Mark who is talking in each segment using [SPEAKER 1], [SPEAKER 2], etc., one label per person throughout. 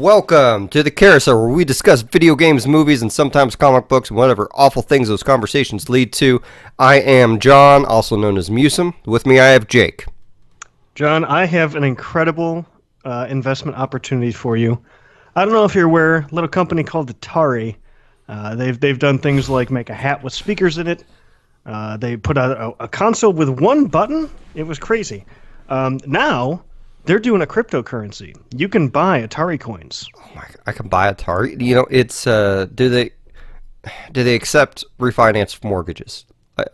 [SPEAKER 1] Welcome to the Carousel, where we discuss video games, movies, and sometimes comic books and whatever awful things those conversations lead to. I am John, also known as MusiM. With me, I have Jake.
[SPEAKER 2] John, I have an incredible investment opportunity for you. I don't know if you're aware, a little company called Atari. They've done things like make a hat with speakers in it. They put out a console with one button. It was crazy. Now they're doing a cryptocurrency. You can buy Atari coins.
[SPEAKER 1] Oh my! I can buy Atari. You know, it's do they accept refinance mortgages?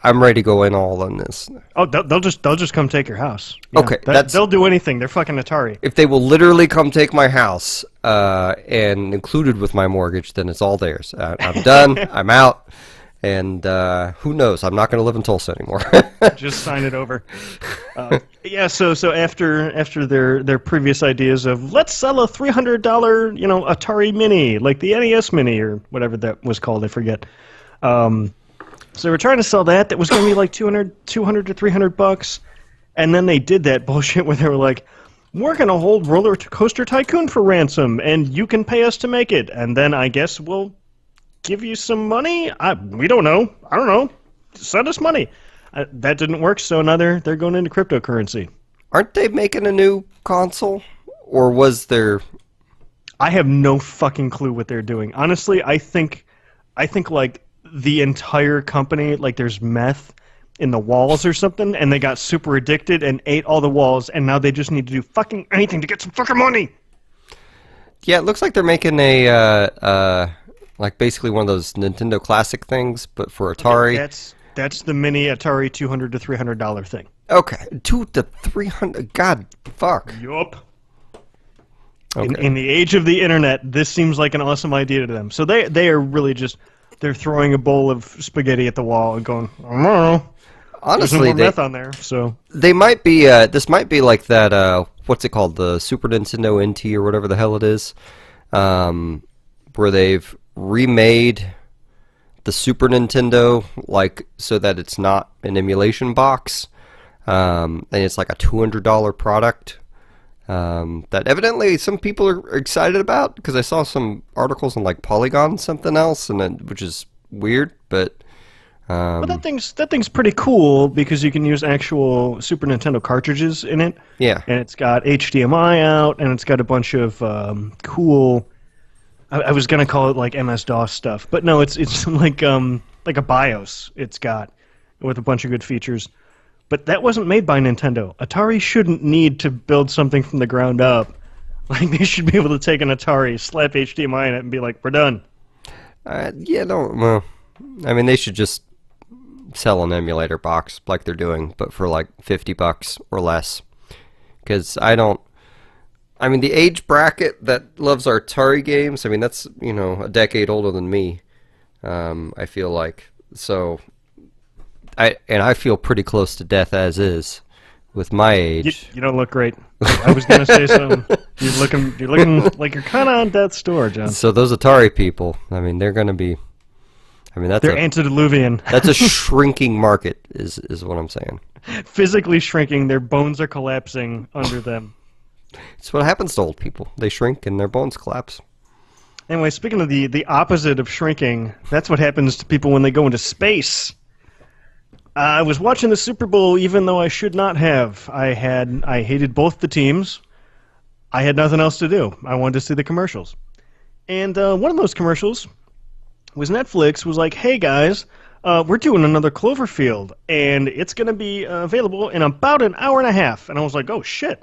[SPEAKER 1] I'm ready to go in all on this.
[SPEAKER 2] Oh, they'll just come take your house. Yeah,
[SPEAKER 1] Okay,
[SPEAKER 2] they'll do anything. They're fucking Atari.
[SPEAKER 1] If they will literally come take my house and included with my mortgage, then it's all theirs. I'm done. I'm out. And who knows? I'm not going to live in Tulsa anymore.
[SPEAKER 2] Just sign it over. Yeah. So after their previous ideas of let's sell a $300 Atari Mini, like the NES Mini or whatever that was called, I forget. So we're trying to sell that. That was going to be like $200 to $300, and then they did that bullshit where they were like, we're going to hold Roller Coaster Tycoon for ransom, and you can pay us to make it, and then I guess we'll give you some money? We don't know. I don't know. Send us money. That didn't work, so now they're going into cryptocurrency.
[SPEAKER 1] Aren't they making a new console? Or was there...
[SPEAKER 2] I have no fucking clue what they're doing. Honestly, I think like the entire company, like there's meth in the walls or something, and they got super addicted and ate all the walls, and now they just need to do fucking anything to get some fucking money.
[SPEAKER 1] Yeah, it looks like they're making a... like basically one of those Nintendo Classic things, but for Atari.
[SPEAKER 2] That's the mini Atari $200 to $300 thing.
[SPEAKER 1] Okay, $200 to $300. God, fuck.
[SPEAKER 2] Yup.
[SPEAKER 1] Okay.
[SPEAKER 2] In the age of the internet, this seems like an awesome idea to them. So they are really just they're throwing a bowl of spaghetti at the wall and going, I don't know.
[SPEAKER 1] Honestly,
[SPEAKER 2] there's no more meth on there. So
[SPEAKER 1] they might be. This might be like that. What's it called? The Super Nintendo NT or whatever the hell it is, where they've remade the Super Nintendo like so that it's not an emulation box, and it's like a $200 product that evidently some people are excited about, because I saw some articles on like Polygon something else, and then, which is weird, but
[SPEAKER 2] well, that thing's pretty cool because you can use actual Super Nintendo cartridges in it.
[SPEAKER 1] Yeah,
[SPEAKER 2] and it's got HDMI out, and it's got a bunch of cool. I was gonna call it like MS-DOS stuff, but no, it's like a BIOS it's got with a bunch of good features. But that wasn't made by Nintendo. Atari shouldn't need to build something from the ground up. Like they should be able to take an Atari, slap HDMI in it, and be like, "We're done."
[SPEAKER 1] Yeah, no. Well, I mean, they should just sell an emulator box like they're doing, but for like $50 or less. Because I mean, the age bracket that loves our Atari games, I mean, that's, a decade older than me, I feel like. So, I feel pretty close to death as is with my age.
[SPEAKER 2] You don't look great. I was going to say something. You're looking like you're kind of on death's door, John.
[SPEAKER 1] So those Atari people, I mean, they're going to be,
[SPEAKER 2] they're antediluvian.
[SPEAKER 1] That's a shrinking market, is what I'm saying.
[SPEAKER 2] Physically shrinking, their bones are collapsing under them.
[SPEAKER 1] It's what happens to old people. They shrink and their bones collapse.
[SPEAKER 2] Anyway, speaking of the opposite of shrinking, that's what happens to people when they go into space. I was watching the Super Bowl even though I should not have. I hated both the teams. I had nothing else to do. I wanted to see the commercials. And one of those commercials was Netflix was like, hey guys, we're doing another Cloverfield, and it's going to be available in about an hour and a half. And I was like, oh shit.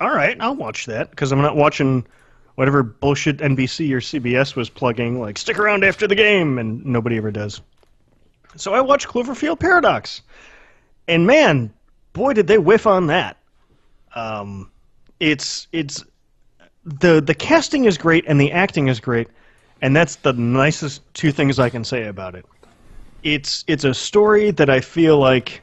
[SPEAKER 2] All right, I'll watch that, because I'm not watching whatever bullshit NBC or CBS was plugging, like, stick around after the game, and nobody ever does. So I watched Cloverfield Paradox, and man, boy, did they whiff on that. It's the casting is great, and the acting is great, and that's the nicest two things I can say about it. It's a story that I feel like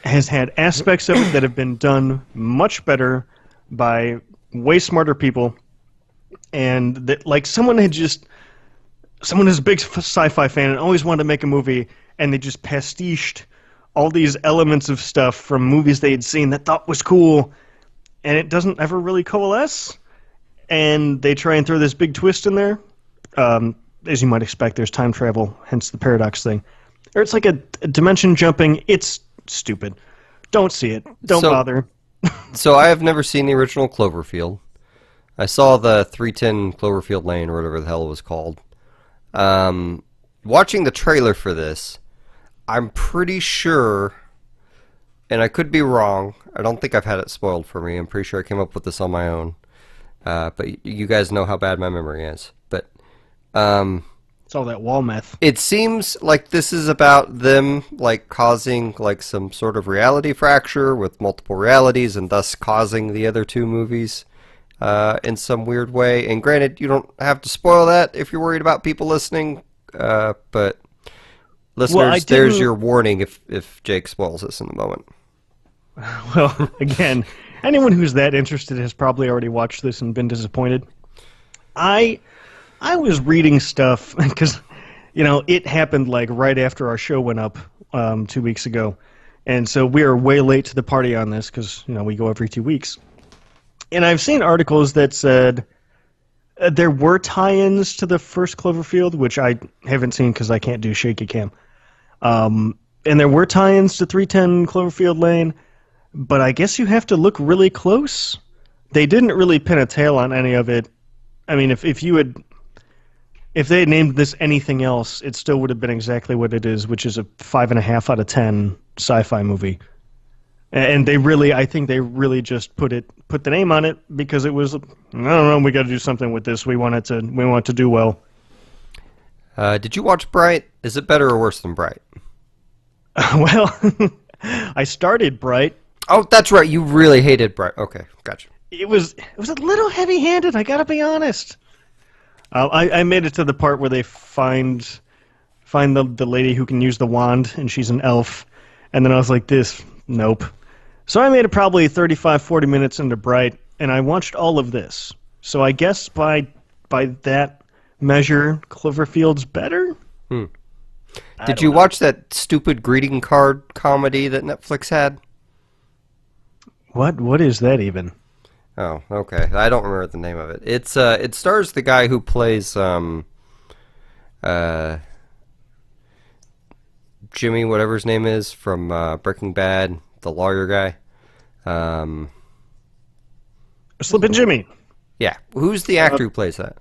[SPEAKER 2] has had aspects of it that have been done much better by way smarter people, and that like someone who's a big sci-fi fan and always wanted to make a movie, and they just pastiched all these elements of stuff from movies they had seen that thought was cool, and it doesn't ever really coalesce. and they try and throw this big twist in there. As you might expect, there's time travel, hence the paradox thing. Or it's like a dimension jumping. It's stupid. Don't see it. Don't bother.
[SPEAKER 1] So I have never seen the original Cloverfield. I saw the 310 Cloverfield Lane or whatever the hell it was called. Watching the trailer for this, I'm pretty sure, and I could be wrong, I don't think I've had it spoiled for me. I'm pretty sure I came up with this on my own. But you guys know how bad my memory is. But
[SPEAKER 2] it's all that wall meth.
[SPEAKER 1] it seems like this is about them like causing like some sort of reality fracture with multiple realities and thus causing the other two movies in some weird way. And granted, you don't have to spoil that if you're worried about people listening. But listeners, there's your warning if Jake spoils this in the moment.
[SPEAKER 2] Well, again, anyone who's that interested has probably already watched this and been disappointed. I was reading stuff because, it happened like right after our show went up 2 weeks ago. And so we are way late to the party on this because, we go every 2 weeks. And I've seen articles that said there were tie-ins to the first Cloverfield, which I haven't seen because I can't do shaky cam. And there were tie-ins to 310 Cloverfield Lane, but I guess you have to look really close. They didn't really pin a tail on any of it. I mean, if they had named this anything else, it still would have been exactly what it is, which is a 5.5 out of 10 sci-fi movie. And I think they really just put the name on it because it was, I don't know, we got to do something with this. We want it to do well.
[SPEAKER 1] Did you watch Bright? Is it better or worse than Bright?
[SPEAKER 2] Well, I started Bright.
[SPEAKER 1] Oh, that's right. You really hated Bright. Okay, gotcha.
[SPEAKER 2] It was a little heavy-handed. I gotta be honest. I made it to the part where they find the lady who can use the wand, and she's an elf. And then I was like, nope. So I made it probably 35, 40 minutes into Bright, and I watched all of this. So I guess by that measure, Cloverfield's better?
[SPEAKER 1] Did you watch that stupid greeting card comedy that Netflix had?
[SPEAKER 2] What is that even?
[SPEAKER 1] Oh, okay. I don't remember the name of it. It stars the guy who plays Jimmy, whatever his name is, from Breaking Bad, the lawyer guy.
[SPEAKER 2] Slippin' Jimmy.
[SPEAKER 1] Yeah. Who's the actor who plays that?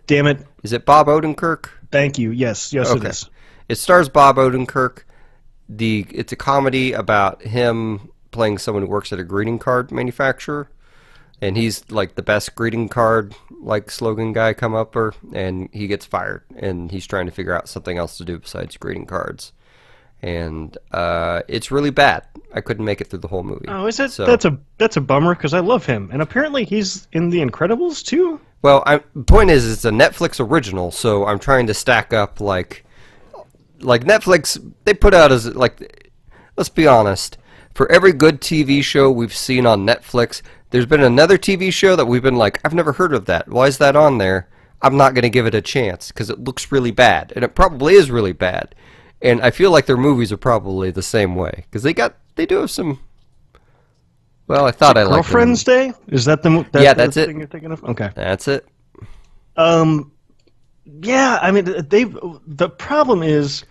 [SPEAKER 2] Damn it.
[SPEAKER 1] Is it Bob Odenkirk?
[SPEAKER 2] Thank you. Yes,
[SPEAKER 1] Okay.
[SPEAKER 2] it is.
[SPEAKER 1] It stars Bob Odenkirk. It's a comedy about him playing someone who works at a greeting card manufacturer, and he's like the best greeting card like slogan guy come upper, and he gets fired, and he's trying to figure out something else to do besides greeting cards, and it's really bad. I couldn't make it through the whole movie.
[SPEAKER 2] Oh, is it?
[SPEAKER 1] So,
[SPEAKER 2] that's a bummer because I love him, and apparently he's in The Incredibles too.
[SPEAKER 1] well, the point is, it's a Netflix original, so I'm trying to stack up like Netflix. They put out as like, let's be honest. For every good TV show we've seen on Netflix, there's been another TV show that we've been like, I've never heard of that. Why is that on there? I'm not going to give it a chance because it looks really bad. And it probably is really bad. And I feel like their movies are probably the same way. Because they do have some... Well, I thought I liked them.
[SPEAKER 2] Girlfriend's Day? Is that
[SPEAKER 1] that's
[SPEAKER 2] the
[SPEAKER 1] it.
[SPEAKER 2] thing you're thinking of? Okay.
[SPEAKER 1] That's it.
[SPEAKER 2] Yeah, I mean, the problem is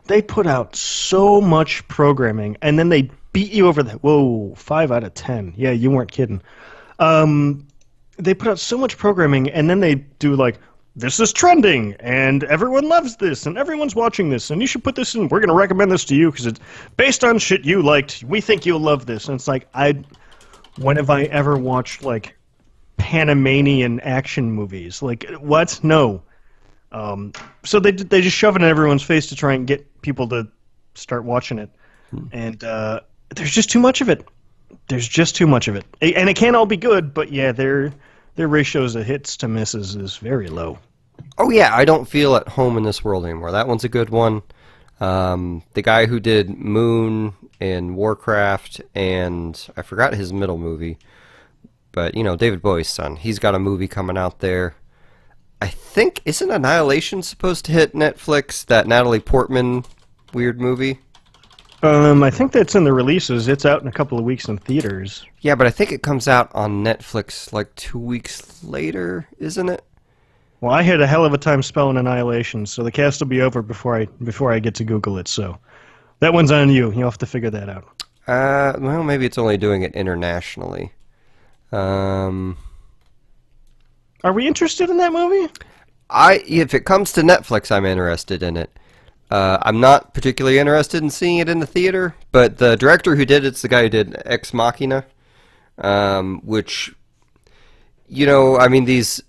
[SPEAKER 2] they put out so much programming, and then they beat you over the... Whoa, 5 out of 10. Yeah, you weren't kidding. They put out so much programming, and then they do like, this is trending, and everyone loves this, and everyone's watching this, and you should put this in. We're going to recommend this to you because it's based on shit you liked. We think you'll love this. And it's like, when have I ever watched like Panamanian action movies? Like, what? No. So they just shove it in everyone's face to try and get people to start watching it. And there's just too much of it. There's just too much of it. And it can't all be good, but yeah, their ratios of hits to misses is very low.
[SPEAKER 1] Oh yeah, I don't feel at home in this world anymore. That one's a good one. The guy who did Moon and Warcraft, and I forgot his middle movie, but David Bowie's son. He's got a movie coming out there. I think, isn't Annihilation supposed to hit Netflix? That Natalie Portman weird movie.
[SPEAKER 2] I think that's in the releases. It's out in a couple of weeks in theaters.
[SPEAKER 1] Yeah, but I think it comes out on Netflix like 2 weeks later, isn't it?
[SPEAKER 2] Well, I had a hell of a time spelling Annihilation, so the cast will be over before I get to Google it. So that one's on you. You'll have to figure that out.
[SPEAKER 1] Well, maybe it's only doing it internationally.
[SPEAKER 2] Are we interested in that movie?
[SPEAKER 1] If it comes to Netflix, I'm interested in it. I'm not particularly interested in seeing it in the theater, but the director who did it's the guy who did Ex Machina, which, I mean, these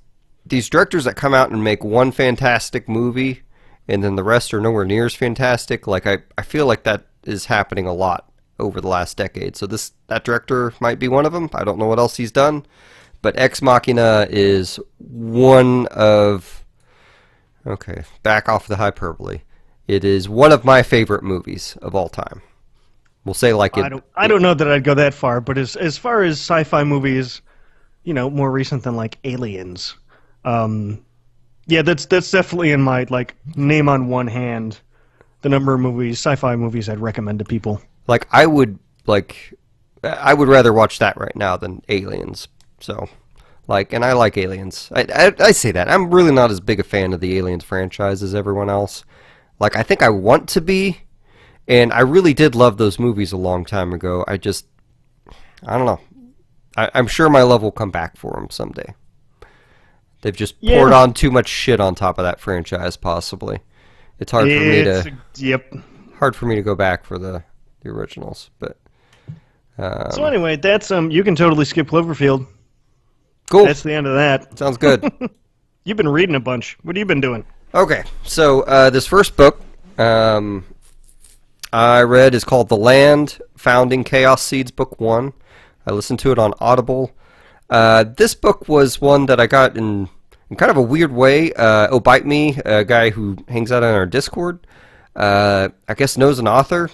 [SPEAKER 1] directors that come out and make one fantastic movie, and then the rest are nowhere near as fantastic. Like I feel like that is happening a lot over the last decade. So that director might be one of them. I don't know what else he's done, but Ex Machina is one of. Okay, back off the hyperbole. It is one of my favorite movies of all time. We'll say like it.
[SPEAKER 2] I don't know that I'd go that far, but as far as sci-fi movies, more recent than like Aliens, yeah, that's definitely in my like name on one hand the number of sci-fi movies I'd recommend to people.
[SPEAKER 1] Like I would rather watch that right now than Aliens. So, and I like Aliens. I say that I'm really not as big a fan of the Aliens franchise as everyone else. Like I think I want to be, and I really did love those movies a long time ago. I don't know. I'm sure my love will come back for them someday. They've just poured on too much shit on top of that franchise, possibly. It's hard hard for me to go back for the originals, but.
[SPEAKER 2] So anyway, that's you can totally skip Cloverfield.
[SPEAKER 1] Cool.
[SPEAKER 2] That's the end of that.
[SPEAKER 1] Sounds good.
[SPEAKER 2] You've been reading a bunch. What have you been doing?
[SPEAKER 1] Okay, so this first book I read is called The Land, Founding Chaos Seeds, Book 1. I listened to it on Audible. This book was one that I got in kind of a weird way. Bite Me, a guy who hangs out on our Discord, I guess knows an author,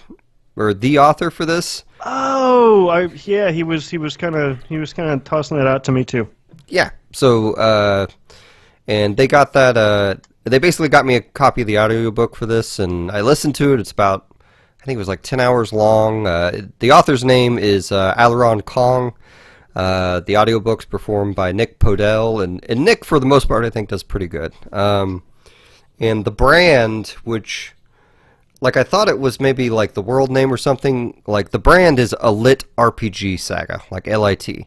[SPEAKER 1] or the author for this.
[SPEAKER 2] Oh, he was kind of tossing that out to me too.
[SPEAKER 1] Yeah, so, and they got that, they basically got me a copy of the audiobook for this, and I listened to it. It's about, I think it was like 10 hours long. The author's name is Aileron Kong. The audiobook's performed by Nick Podell, and Nick, for the most part, I think does pretty good. And the brand, which, like, I thought it was maybe like the world name or something. Like, the brand is a lit RPG saga, like LIT.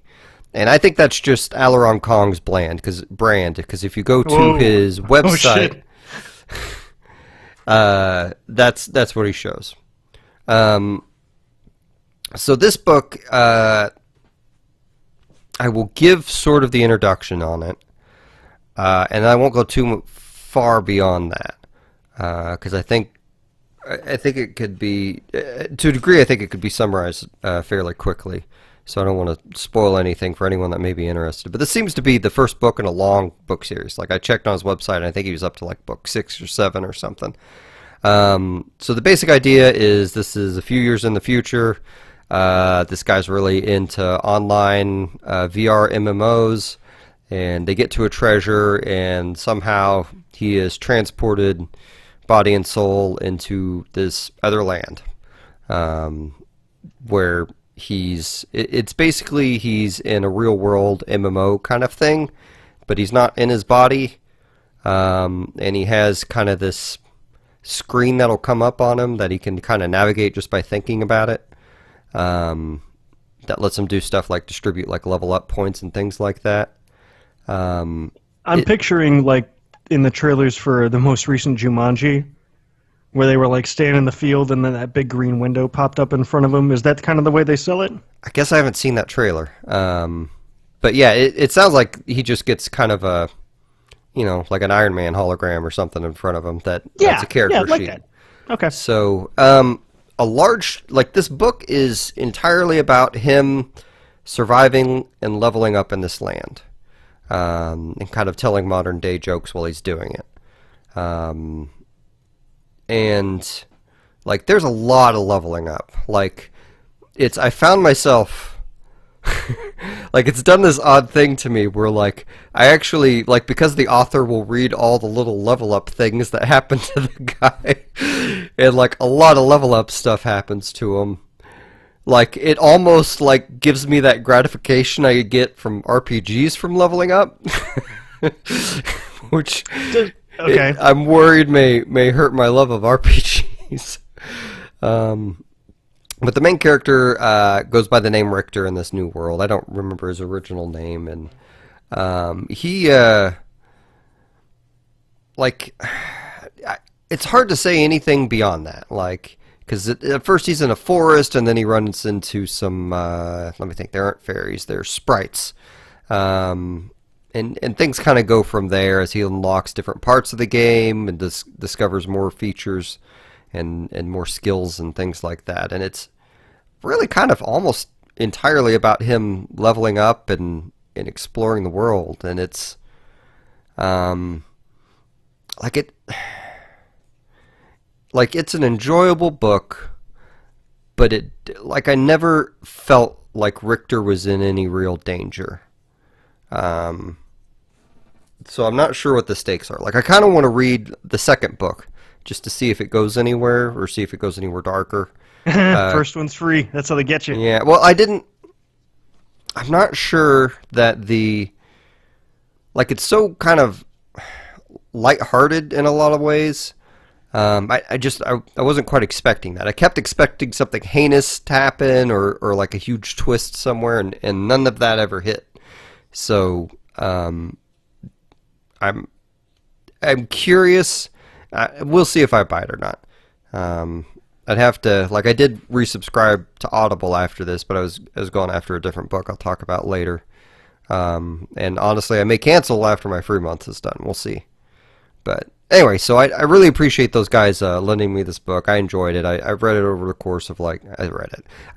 [SPEAKER 1] And I think that's just Aileron Kong's brand, because if you go to his website, that's what he shows. So this book, I will give sort of the introduction on it, and I won't go too far beyond that, because I think it could be, to a degree, I think it could be summarized fairly quickly. So I don't want to spoil anything for anyone that may be interested. But this seems to be the first book in a long book series. Like, I checked on his website, and I think he was up to like book 6 or 7 or something. So the basic idea is this is a few years in the future. This guy's really into online VR MMOs, and they get to a treasure, and somehow he is transported body and soul into this other land, where it's basically he's in a real world MMO kind of thing, but he's not in his body, and he has kind of this screen that'll come up on him that he can kind of navigate just by thinking about it, that lets him do stuff like distribute like level up points and things like that. I'm
[SPEAKER 2] picturing like in the trailers for the most recent Jumanji, where they were like standing in the field and then that big green window popped up in front of them. Is that kind of the way they sell it?
[SPEAKER 1] I guess I haven't seen that trailer. But yeah, it sounds like he just gets kind of a, like an Iron Man hologram or something in front of him that's a character
[SPEAKER 2] like
[SPEAKER 1] sheet.
[SPEAKER 2] That. Okay.
[SPEAKER 1] So, this book is entirely about him surviving and leveling up in this land, and kind of telling modern day jokes while he's doing it. And like there's a lot of leveling up. Like I found myself like it's done this odd thing to me where like I actually like because the author will read all the little level up things that happen to the guy, and like a lot of level up stuff happens to him. Like it almost like gives me that gratification I get from RPGs from leveling up, which
[SPEAKER 2] Okay.
[SPEAKER 1] I'm worried may hurt my love of RPGs. But the main character goes by the name Richter in this new world. I don't remember his original name, and he like it's hard to say anything beyond that. Like because at first he's in a forest, and then he runs into some. Let me think. There aren't fairies. They're sprites. And things kind of go from there as he unlocks different parts of the game and discovers more features and more skills and things like that. And it's really kind of almost entirely about him leveling up and exploring the world. And it's like it's an enjoyable book, but I never felt like Richter was in any real danger. So I'm not sure what the stakes are. Like, I kind of want to read the second book just to see if it goes anywhere or see if it goes anywhere darker.
[SPEAKER 2] First one's free. That's how they get you.
[SPEAKER 1] Yeah, well, I'm not sure that it's so kind of lighthearted in a lot of ways. I wasn't quite expecting that. I kept expecting something heinous to happen or like a huge twist somewhere, and none of that ever hit. So, I'm curious. We'll see if I buy it or not. I'd have to, like, I did resubscribe to Audible after this, but I was going after a different book I'll talk about later. And honestly, I may cancel after my free month is done. We'll see. But anyway, so I really appreciate those guys lending me this book. I enjoyed it. I read it over the course of I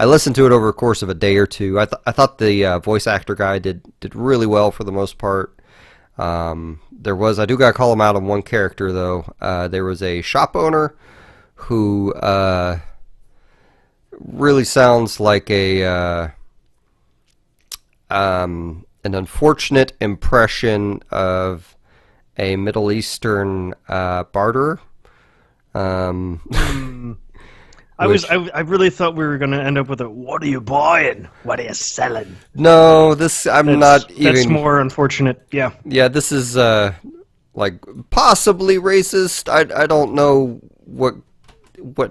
[SPEAKER 1] listened to it over the course of a day or two. I thought the voice actor guy did really well for the most part. I do gotta call him out on one character though. There was a shop owner who really sounds like an unfortunate impression of a Middle Eastern barterer.
[SPEAKER 2] I really thought we were going to end up with a "What are you buying? What are you selling?"
[SPEAKER 1] No,
[SPEAKER 2] That's more unfortunate. Yeah.
[SPEAKER 1] Yeah, this is like possibly racist. I don't know what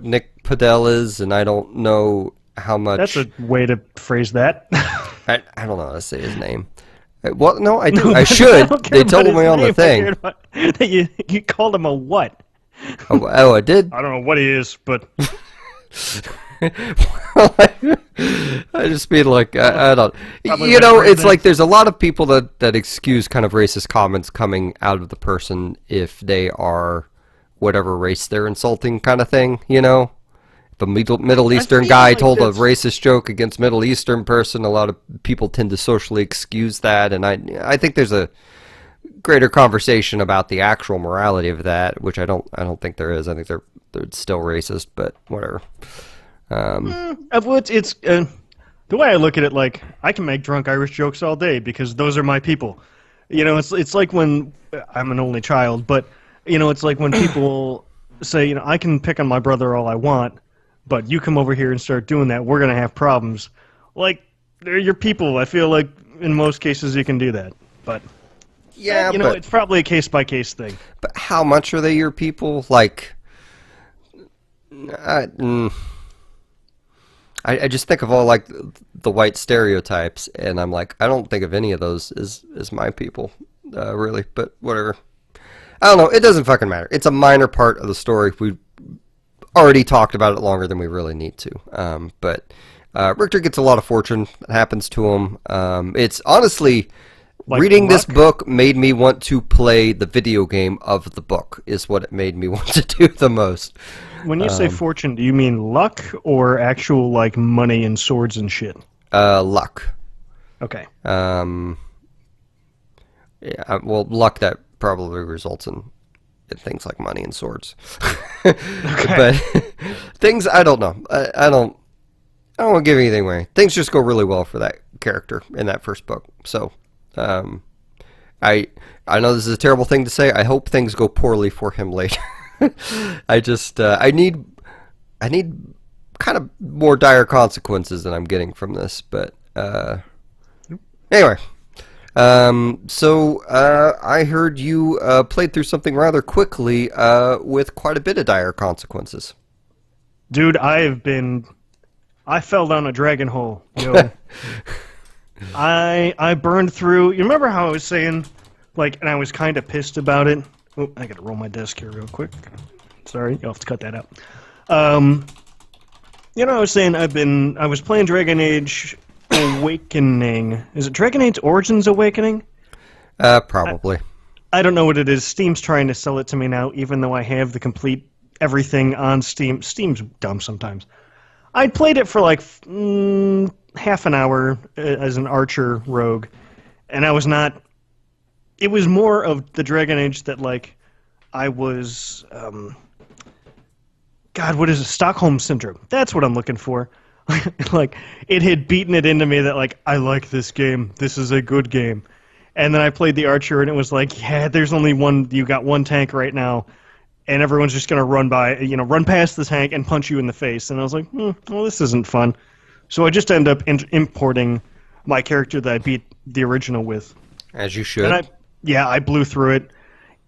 [SPEAKER 1] Nick Padell is, and I don't know how much.
[SPEAKER 2] That's a way to phrase that.
[SPEAKER 1] I don't know how to say his name. Well, no, I do. I should. They told me on the thing.
[SPEAKER 2] You called him a what?
[SPEAKER 1] Oh, I did?
[SPEAKER 2] I don't know what he is, but...
[SPEAKER 1] I just mean like, I don't...
[SPEAKER 2] Probably
[SPEAKER 1] it's like there's a lot of people that excuse kind of racist comments coming out of the person if they are whatever race they're insulting kind of thing, If a Middle Eastern guy told a racist joke against Middle Eastern person, a lot of people tend to socially excuse that, and I think there's a greater conversation about the actual morality of that, which I don't think there is. I think they're still racist, but whatever.
[SPEAKER 2] It's the way I look at it. Like, I can make drunk Irish jokes all day because those are my people. It's like when I'm an only child, but it's like when people say, I can pick on my brother all I want, but you come over here and start doing that, we're gonna have problems. Like, they're your people. I feel like in most cases you can do that, but.
[SPEAKER 1] Yeah,
[SPEAKER 2] but it's probably a case-by-case thing.
[SPEAKER 1] But how much are they your people? Like, I just think of all, like, the white stereotypes, and I'm like, I don't think of any of those as my people, really, but whatever. I don't know, it doesn't fucking matter. It's a minor part of the story. We've already talked about it longer than we really need to. But Richter gets a lot of fortune that happens to him. It's honestly... Like reading this book made me want to play the video game of the book, is what it made me want to do the most.
[SPEAKER 2] When you say fortune, do you mean luck or actual, like, money and swords and shit?
[SPEAKER 1] Luck.
[SPEAKER 2] Okay.
[SPEAKER 1] Yeah, well, luck that probably results in things like money and swords.
[SPEAKER 2] Okay.
[SPEAKER 1] But things, I don't know. I don't want to give anything away. Things just go really well for that character in that first book. So, I know this is a terrible thing to say. I hope things go poorly for him later. I need kind of more dire consequences than I'm getting from this. But anyway, so I heard you played through something rather quickly with quite a bit of dire consequences.
[SPEAKER 2] Dude, I fell down a dragon hole, yo. I burned through. You remember how I was saying, like, and I was kind of pissed about it. Oh, I gotta roll my desk here real quick. Sorry, you'll have to cut that out. You know, I was saying I was playing Dragon Age Awakening. Is it Dragon Age Origins Awakening?
[SPEAKER 1] Probably.
[SPEAKER 2] I don't know what it is. Steam's trying to sell it to me now, even though I have the complete everything on Steam. Steam's dumb sometimes. I played it for like half an hour as an archer rogue, and I was not. It was more of the Dragon Age that like I was. God, what is it? Stockholm Syndrome. That's what I'm looking for. Like, it had beaten it into me that, like, I like this game. This is a good game. And then I played the Archer, and it was like, yeah, there's only one, you got one tank right now, and everyone's just going to run past the tank and punch you in the face. And I was like, well, this isn't fun. So I just ended up importing my character that I beat the original with.
[SPEAKER 1] As you should.
[SPEAKER 2] And I blew through it.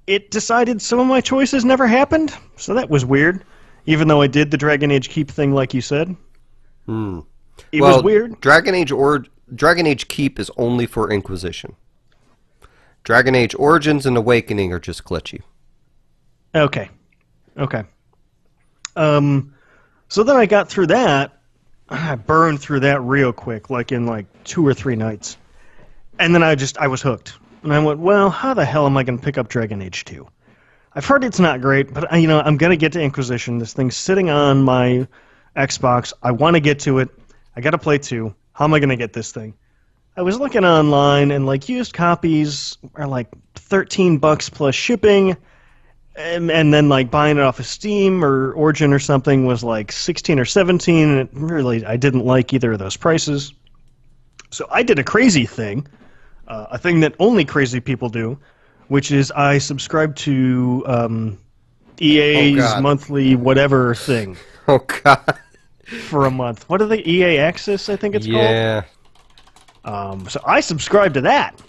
[SPEAKER 2] It decided some of my choices never happened, so that was weird. Even though I did the Dragon Age Keep thing like you said. It was weird.
[SPEAKER 1] Dragon Age Keep is only for Inquisition. Dragon Age Origins and Awakening are just glitchy.
[SPEAKER 2] Okay. So then I got through that. I burned through that real quick, like in like 2 or 3 nights. And then I was hooked. And I went, well, how the hell am I going to pick up Dragon Age 2? I've heard it's not great, but I'm going to get to Inquisition. This thing's sitting on my Xbox. I want to get to it. I got to play 2. How am I going to get this thing? I was looking online, and like used copies are like $13 plus shipping, and then like buying it off of Steam or Origin or something was like 16 or 17, and I didn't like either of those prices. So I did a crazy thing, a thing that only crazy people do, which is I subscribed to EA's monthly whatever thing.
[SPEAKER 1] Oh, God.
[SPEAKER 2] For a month. What are they? EA Access, I think it's called?
[SPEAKER 1] Yeah.
[SPEAKER 2] So I subscribed to that.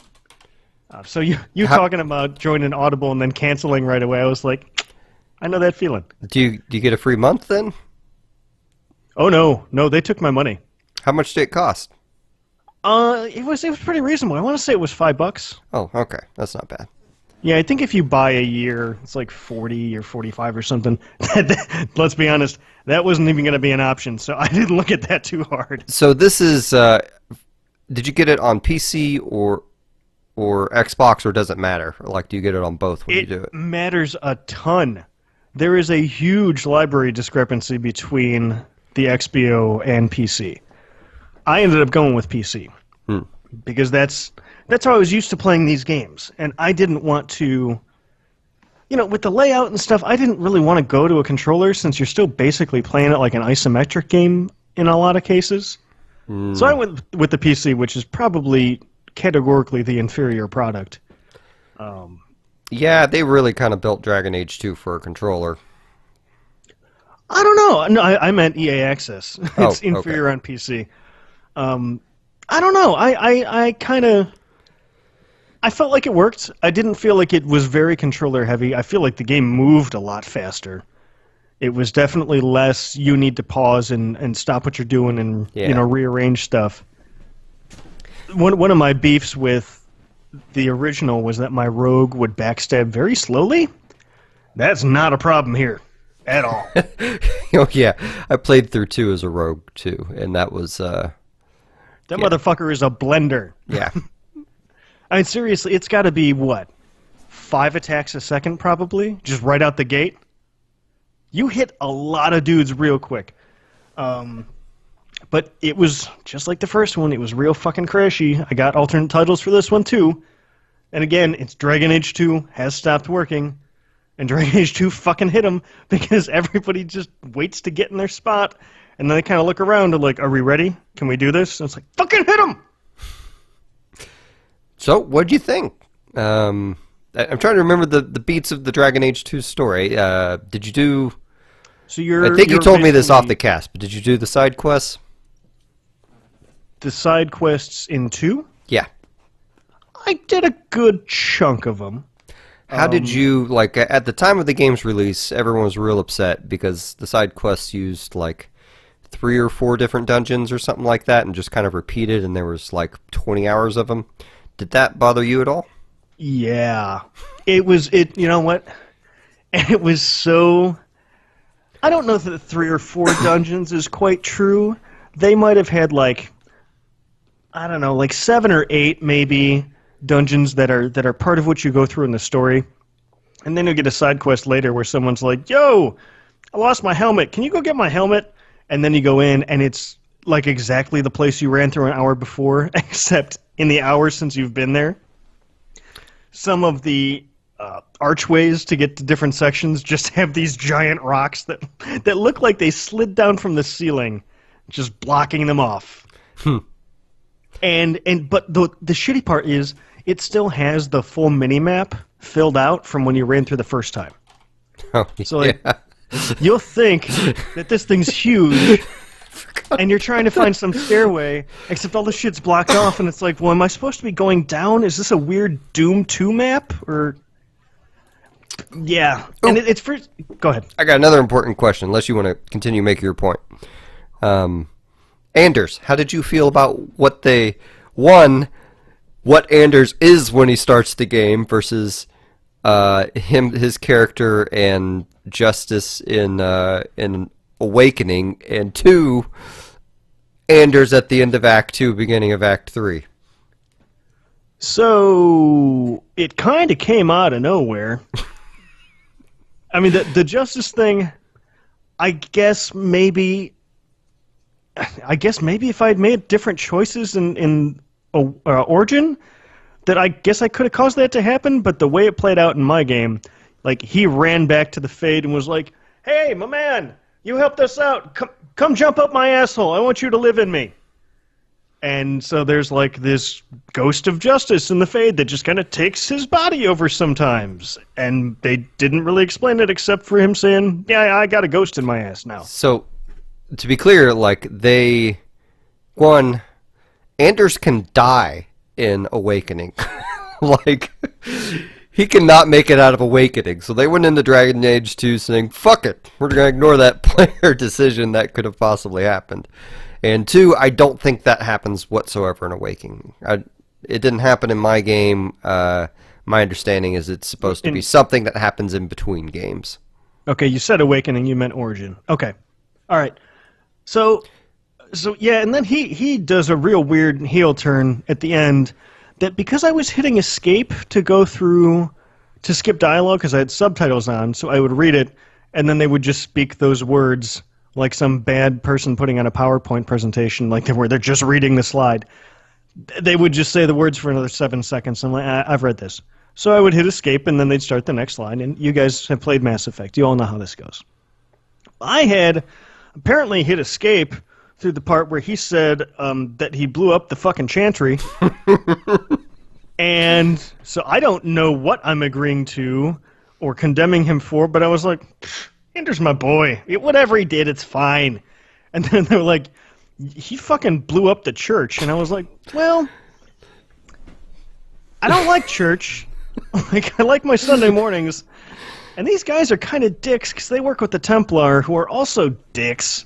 [SPEAKER 2] So you talking about joining Audible and then canceling right away, I was like, I know that feeling.
[SPEAKER 1] Do you get a free month then?
[SPEAKER 2] Oh, no, they took my money.
[SPEAKER 1] How much did it cost?
[SPEAKER 2] It was pretty reasonable. I want to say it was $5.
[SPEAKER 1] Oh, okay. That's not bad.
[SPEAKER 2] Yeah, I think if you buy a year, it's like 40 or 45 or something. Let's be honest, that wasn't even going to be an option, so I didn't look at that too hard.
[SPEAKER 1] So this is, did you get it on PC or Xbox, or does it matter? Or like, do you get it on both when you do it? It
[SPEAKER 2] matters a ton. There is a huge library discrepancy between the XBO and PC. I ended up going with PC because that's how I was used to playing these games, and I didn't want to, with the layout and stuff, I didn't really want to go to a controller since you're still basically playing it like an isometric game in a lot of cases. So I went with the PC, which is probably categorically the inferior product.
[SPEAKER 1] Yeah, they really kind of built Dragon Age 2 for a controller.
[SPEAKER 2] I don't know. No, I meant EA Access. It's inferior on PC. I don't know. I felt like it worked. I didn't feel like it was very controller heavy. I feel like the game moved a lot faster. It was definitely less you need to pause and stop what you're doing and rearrange stuff. One of my beefs with the original was that my rogue would backstab very slowly. That's not a problem here at all.
[SPEAKER 1] Oh yeah, I played through 2 as a rogue too, and that was
[SPEAKER 2] that motherfucker is a blender.
[SPEAKER 1] Yeah.
[SPEAKER 2] I mean, seriously, it's got to be, 5 attacks a second probably, just right out the gate? You hit a lot of dudes real quick. But it was just like the first one. It was real fucking crashy. I got alternate titles for this one, too. And again, it's Dragon Age 2 has stopped working. And Dragon Age 2 fucking hit them because everybody just waits to get in their spot. And then they kind of look around and like, are we ready? Can we do this? And it's like, fucking hit them!
[SPEAKER 1] So, what'd you think? I'm trying to remember the beats of the Dragon Age 2 story. Did you do...
[SPEAKER 2] So
[SPEAKER 1] I think you told me this off the
[SPEAKER 2] basically
[SPEAKER 1] cast, but did you do the side quests?
[SPEAKER 2] the side quests in 2.
[SPEAKER 1] Yeah.
[SPEAKER 2] I did a good chunk of them.
[SPEAKER 1] How did you, like, at the time of the game's release, everyone was real upset because the side quests used, like, 3 or 4 different dungeons or something like that and just kind of repeated, and there was, like, 20 hours of them. Did that bother you at all?
[SPEAKER 2] Yeah. You know what? It was so... I don't know that 3 or 4 dungeons is quite true. They might have had, like, I don't know, like 7 or 8 maybe dungeons that are part of what you go through in the story. And then you'll get a side quest later where someone's like, yo, I lost my helmet. Can you go get my helmet? And then you go in, and it's like exactly the place you ran through an hour before, except in the hour since you've been there. Some of the archways to get to different sections just have these giant rocks that look like they slid down from the ceiling, just blocking them off. But the shitty part is it still has the full mini-map filled out from when you ran through the first time.
[SPEAKER 1] Oh,
[SPEAKER 2] So like, you'll think that this thing's huge, and you're trying to find some stairway, except all the shit's blocked off, and it's like, well, am I supposed to be going down? Is this a weird Doom 2 map? Or... Yeah. And it's for... Go ahead.
[SPEAKER 1] I got another important question, unless you want to continue making your point. Anders, how did you feel about what Anders is when he starts the game versus his character and Justice in Awakening, and 2, Anders at the end of Act 2, beginning of Act 3?
[SPEAKER 2] So, it kind of came out of nowhere. I mean, the Justice thing, I guess maybe if I'd made different choices in Origin, that I guess I could have caused that to happen, but the way it played out in my game, like, he ran back to the Fade and was like, hey, my man, you helped us out. Come jump up my asshole. I want you to live in me. And so there's, like, this ghost of Justice in the Fade that just kind of takes his body over sometimes. And they didn't really explain it except for him saying, yeah, I got a ghost in my ass now.
[SPEAKER 1] So, to be clear, like, Anders can die in Awakening. Like, he cannot make it out of Awakening. So they went into Dragon Age 2 saying, fuck it, we're going to ignore that player decision that could have possibly happened. And 2, I don't think that happens whatsoever in Awakening. It didn't happen in my game. My understanding is it's supposed to be something that happens in between games.
[SPEAKER 2] Okay, you said Awakening, you meant Origin. Okay. All right. So yeah, and then he does a real weird heel turn at the end that because I was hitting escape to skip dialogue because I had subtitles on, so I would read it, and then they would just speak those words like some bad person putting on a PowerPoint presentation, like where they're just reading the slide. They would just say the words for another 7 seconds. I'm like, I've read this. So I would hit escape, and then they'd start the next line, and you guys have played Mass Effect. You all know how this goes. I had apparently hit escape through the part where he said that he blew up the fucking Chantry. And so I don't know what I'm agreeing to or condemning him for, but I was like, Anders my boy. Whatever he did, it's fine. And then they were like, he fucking blew up the church. And I was like, well, I don't like church. Like, I like my Sunday mornings. And these guys are kind of dicks because they work with the Templar, who are also dicks.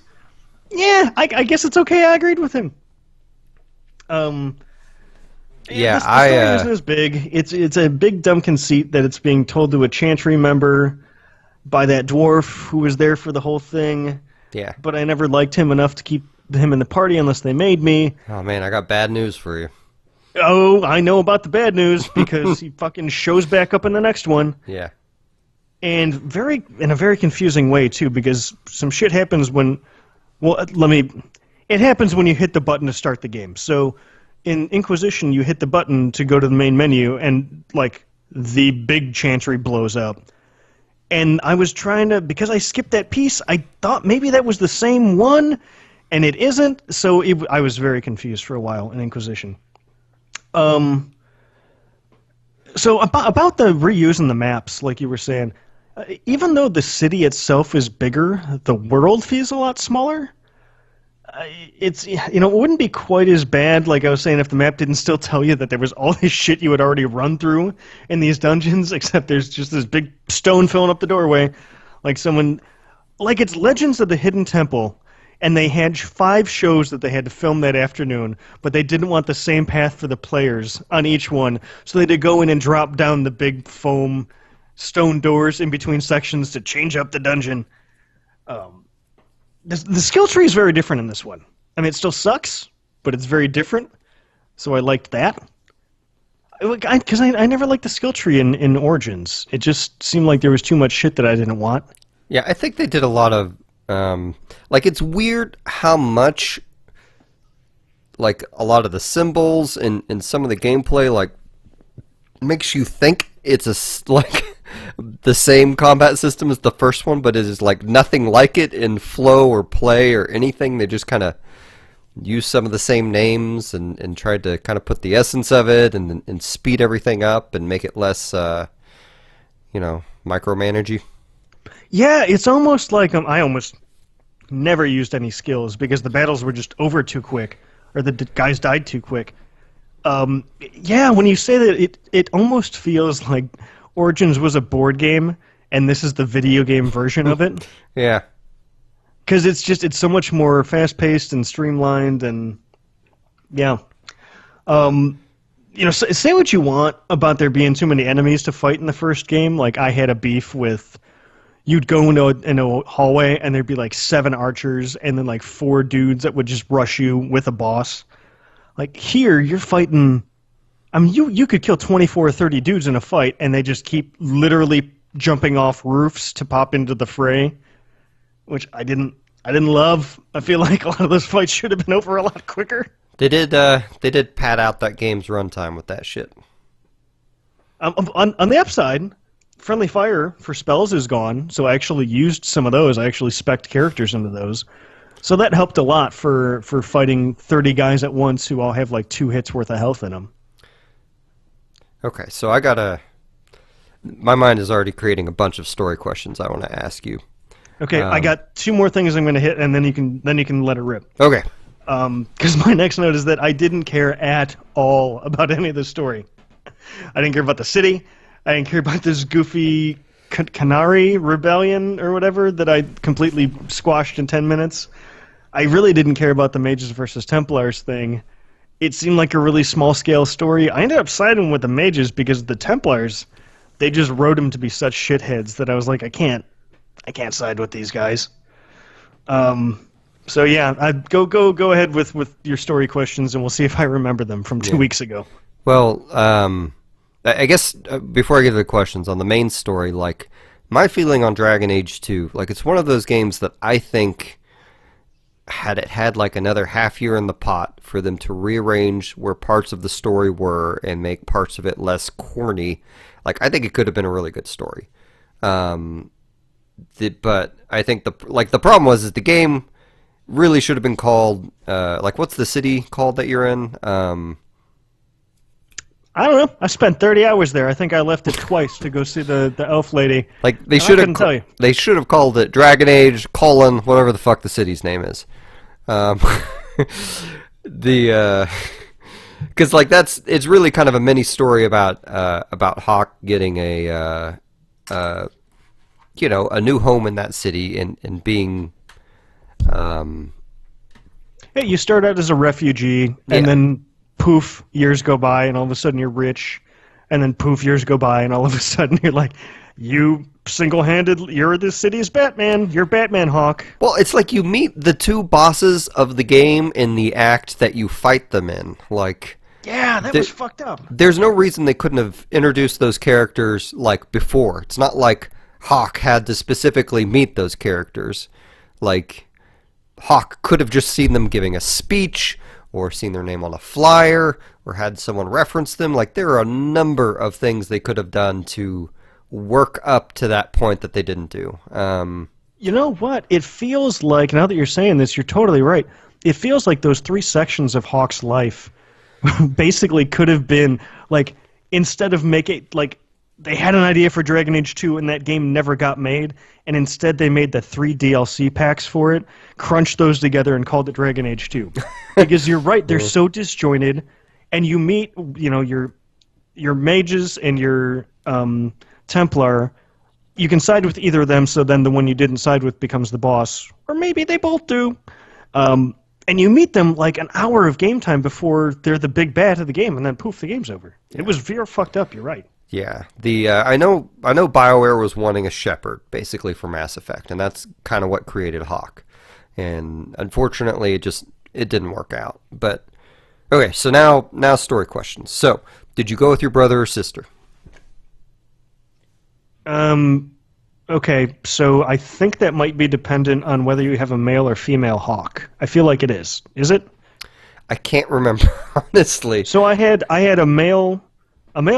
[SPEAKER 2] Yeah, I guess it's okay. I agreed with him.
[SPEAKER 1] Yeah,
[SPEAKER 2] the story isn't as big. It's a big dumb conceit that it's being told to a Chantry member by that dwarf who was there for the whole thing.
[SPEAKER 1] Yeah.
[SPEAKER 2] But I never liked him enough to keep him in the party unless they made me.
[SPEAKER 1] Oh, man, I got bad news for you.
[SPEAKER 2] Oh, I know about the bad news because he fucking shows back up in the next one.
[SPEAKER 1] Yeah.
[SPEAKER 2] And in a very confusing way, too, because some shit happens when... Well, it happens when you hit the button to start the game. So in Inquisition, you hit the button to go to the main menu, and, like, the big Chantry blows up. And I was trying to... Because I skipped that piece, I thought maybe that was the same one, and it isn't. So I was very confused for a while in Inquisition. So about the reusing the maps, like you were saying, even though the city itself is bigger, the world feels a lot smaller. It's it wouldn't be quite as bad, like I was saying, if the map didn't still tell you that there was all this shit you had already run through in these dungeons, except there's just this big stone filling up the doorway, like it's Legends of the Hidden Temple, and they had 5 shows that they had to film that afternoon, but they didn't want the same path for the players on each one, so they had to go in and drop down the big foam stone doors in between sections to change up the dungeon. The skill tree is very different in this one. I mean, it still sucks, but it's very different, so I liked that. Because I never liked the skill tree in Origins. It just seemed like there was too much shit that I didn't want.
[SPEAKER 1] Yeah, I think they did a lot of like it's weird how much like a lot of the symbols and some of the gameplay like makes you think it's like the same combat system as the first one, but it is like nothing like it in flow or play or anything. They just kind of use some of the same names and tried to kind of put the essence of it and speed everything up and make it less micromanagey.
[SPEAKER 2] Yeah, it's almost like I almost never used any skills because the battles were just over too quick, or the guys died too quick. Yeah, when you say that, it almost feels like Origins was a board game, and this is the video game version of it.
[SPEAKER 1] Yeah.
[SPEAKER 2] Because it's so much more fast-paced and streamlined, and yeah. Say what you want about there being too many enemies to fight in the first game. Like, I had a beef with... You'd go in a hallway, and there'd be like 7 archers, and then like 4 dudes that would just rush you with a boss. Like, here, you're fighting... I mean, you could kill 24 or 30 dudes in a fight, and they just keep literally jumping off roofs to pop into the fray, which I didn't love. I feel like a lot of those fights should have been over a lot quicker.
[SPEAKER 1] They did pad out that game's runtime with that shit.
[SPEAKER 2] On the upside, friendly fire for spells is gone, so I actually used some of those. I actually spec'd characters into those. So that helped a lot for fighting 30 guys at once who all have like 2 hits worth of health in them.
[SPEAKER 1] Okay, so my mind is already creating a bunch of story questions I want to ask you.
[SPEAKER 2] Okay, I got 2 more things I'm going to hit, and then you can let it rip.
[SPEAKER 1] Okay.
[SPEAKER 2] Because my next note is that I didn't care at all about any of the story. I didn't care about the city. I didn't care about this goofy Canary rebellion or whatever that I completely squashed in 10 minutes. I really didn't care about the Mages versus Templars thing. It seemed like a really small-scale story. I ended up siding with the Mages because the Templars, they just wrote them to be such shitheads that I was like, I can't side with these guys. So yeah, go ahead with your story questions, and we'll see if I remember them from 2 weeks ago.
[SPEAKER 1] Well, I guess before I get to the questions on the main story, like my feeling on Dragon Age 2, like it's one of those games that I think had it had like another half year in the pot for them to rearrange where parts of the story were and make parts of it less corny, like I think it could have been a really good story. But I think the problem was the game really should have been called like what's the city called that you're in?
[SPEAKER 2] I don't know. I spent 30 hours there. I think I left it twice to go see the elf lady.
[SPEAKER 1] Like they should have called it Dragon Age : whatever the fuck the city's name is. Because like it's really kind of a mini story about Hawk getting a new home in that city and being
[SPEAKER 2] Hey, you start out as a refugee, and then poof, years go by, and all of a sudden you're rich, and then poof, years go by, and all of a sudden you're like, you you're the city's Batman. You're Batman, Hawk.
[SPEAKER 1] Well, it's like you meet the 2 bosses of the game in the act that you fight them in. Like,
[SPEAKER 2] yeah, that was fucked up.
[SPEAKER 1] There's no reason they couldn't have introduced those characters like before. It's not like Hawk had to specifically meet those characters. Like, Hawk could have just seen them giving a speech, or seen their name on a flyer, or had someone reference them. Like, there are a number of things they could have done to work up to that point that they didn't do.
[SPEAKER 2] You know what? It feels like, now that you're saying this, you're totally right. It feels like those 3 sections of Hawk's life basically could have been, like, instead of make it like they had an idea for Dragon Age 2 and that game never got made, and instead they made the 3 DLC packs for it, crunched those together and called it Dragon Age 2. Because you're right, they're so disjointed, and you meet, you know, your mages and your Templar. You can side with either of them, so then the one you didn't side with becomes the boss, or maybe they both do. And you meet them like an hour of game time before they're the big bad of the game, and then poof, the game's over. Yeah. It was very fucked up. You're right.
[SPEAKER 1] Yeah, I know BioWare was wanting a shepherd basically for Mass Effect, and that's kind of what created Hawk. And unfortunately, it didn't work out. But okay, so now story questions. So, did you go with your brother or sister?
[SPEAKER 2] Okay, so I think that might be dependent on whether you have a male or female Hawk. I feel like it is. Is it?
[SPEAKER 1] I can't remember honestly.
[SPEAKER 2] So I had a male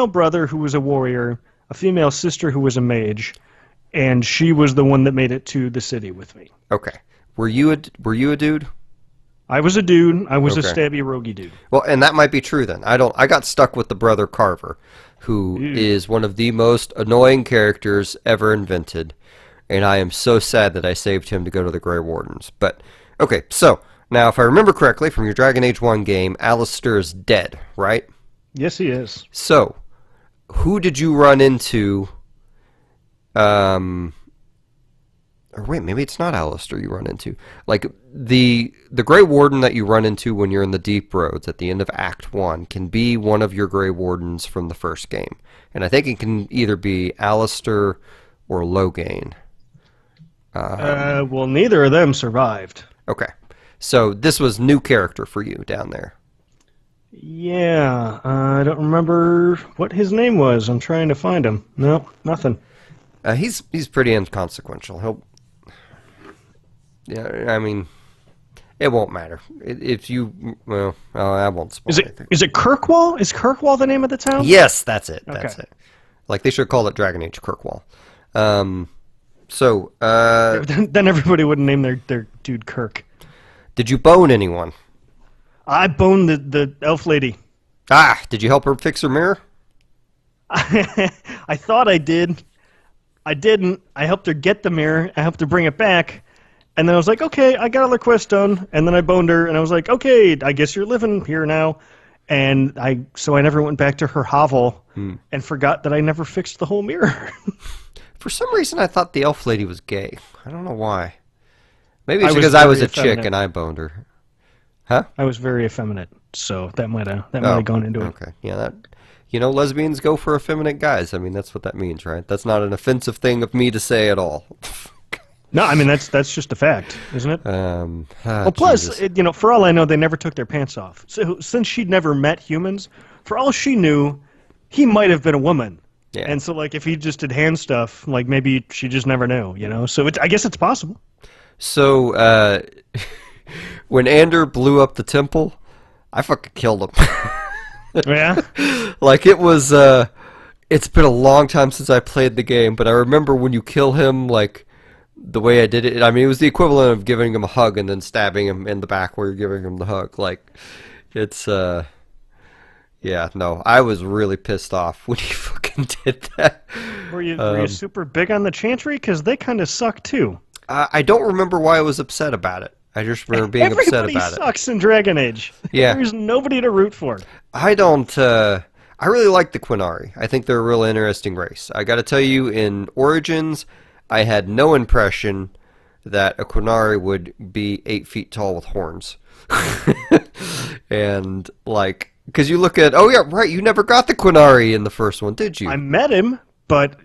[SPEAKER 2] brother who was a warrior, a female sister who was a mage, and she was the one that made it to the city with me.
[SPEAKER 1] Okay. Were you a dude?
[SPEAKER 2] I was a dude. I was a stabby roguey dude.
[SPEAKER 1] Well, and that might be true then. I got stuck with the brother Carver, who is one of the most annoying characters ever invented, and I am so sad that I saved him to go to the Grey Wardens. But okay, so now if I remember correctly from your Dragon Age 1 game, Alistair is dead, right?
[SPEAKER 2] Yes, he is.
[SPEAKER 1] So, who did you run into? Or wait, maybe it's not Alistair you run into. Like the Grey Warden that you run into when you're in the Deep Roads at the end of Act 1 can be one of your Grey Wardens from the first game, and I think it can either be Alistair or Loghain.
[SPEAKER 2] Well, neither of them survived.
[SPEAKER 1] Okay, so this was new character for you down there.
[SPEAKER 2] Yeah, I don't remember what his name was. I'm trying to find him. No, nothing.
[SPEAKER 1] He's pretty inconsequential. Yeah, I mean, it won't matter if you. Well, I won't spoil anything.
[SPEAKER 2] Is it Kirkwall? Is Kirkwall the name of the town?
[SPEAKER 1] Yes, that's it. That's
[SPEAKER 2] Okay.
[SPEAKER 1] it. Like they should call it Dragon Age Kirkwall. So,
[SPEAKER 2] Then everybody would name their dude Kirk.
[SPEAKER 1] did you bone anyone?
[SPEAKER 2] I boned the elf lady.
[SPEAKER 1] Ah, did you help her fix her mirror?
[SPEAKER 2] I thought I did. I didn't. I helped her get the mirror. I helped her bring it back. And then I was like, okay, I got all her quest done. And then I boned her, and I was like, okay, I guess you're living here now. And so I never went back to her hovel and forgot that I never fixed the whole mirror.
[SPEAKER 1] For some reason, I thought the elf lady was gay. I don't know why. Maybe it's
[SPEAKER 2] I was
[SPEAKER 1] because I was a
[SPEAKER 2] very
[SPEAKER 1] chick
[SPEAKER 2] effeminate.
[SPEAKER 1] and I boned her. Huh?
[SPEAKER 2] I was very effeminate, so that might have gone into it.
[SPEAKER 1] Okay, yeah, lesbians go for effeminate guys. I mean, that's what that means, right? That's not an offensive thing of me to say at all.
[SPEAKER 2] No, I mean that's just a fact, isn't it? Well, plus,
[SPEAKER 1] Jesus.
[SPEAKER 2] for all I know, they never took their pants off. So since she'd never met humans, for all she knew, he might have been a woman.
[SPEAKER 1] Yeah.
[SPEAKER 2] And so, like, if he just did hand stuff, like maybe she just never knew, So I guess it's possible.
[SPEAKER 1] So, when Ander blew up the temple, I fucking killed him.
[SPEAKER 2] Yeah.
[SPEAKER 1] Like, it was, it's been a long time since I played the game, but I remember when you kill him, like, the way I did it, I mean, it was the equivalent of giving him a hug and then stabbing him in the back where you're giving him the hug. Like, it's, yeah, no, I was really pissed off when he fucking did that.
[SPEAKER 2] Were you super big on the Chantry? Because they kind of suck, too.
[SPEAKER 1] I don't remember why I was upset about it. I just remember being upset about it.
[SPEAKER 2] Everybody sucks in Dragon Age.
[SPEAKER 1] Yeah.
[SPEAKER 2] There's nobody to root for.
[SPEAKER 1] I don't, I really like the Quinari. I think they're a real interesting race. I gotta tell you, in Origins, I had no impression that a Quinari would be 8 feet tall with horns. And, like, because you look at, oh yeah, right, you never got the Quinari in the first one, did you?
[SPEAKER 2] I met him, but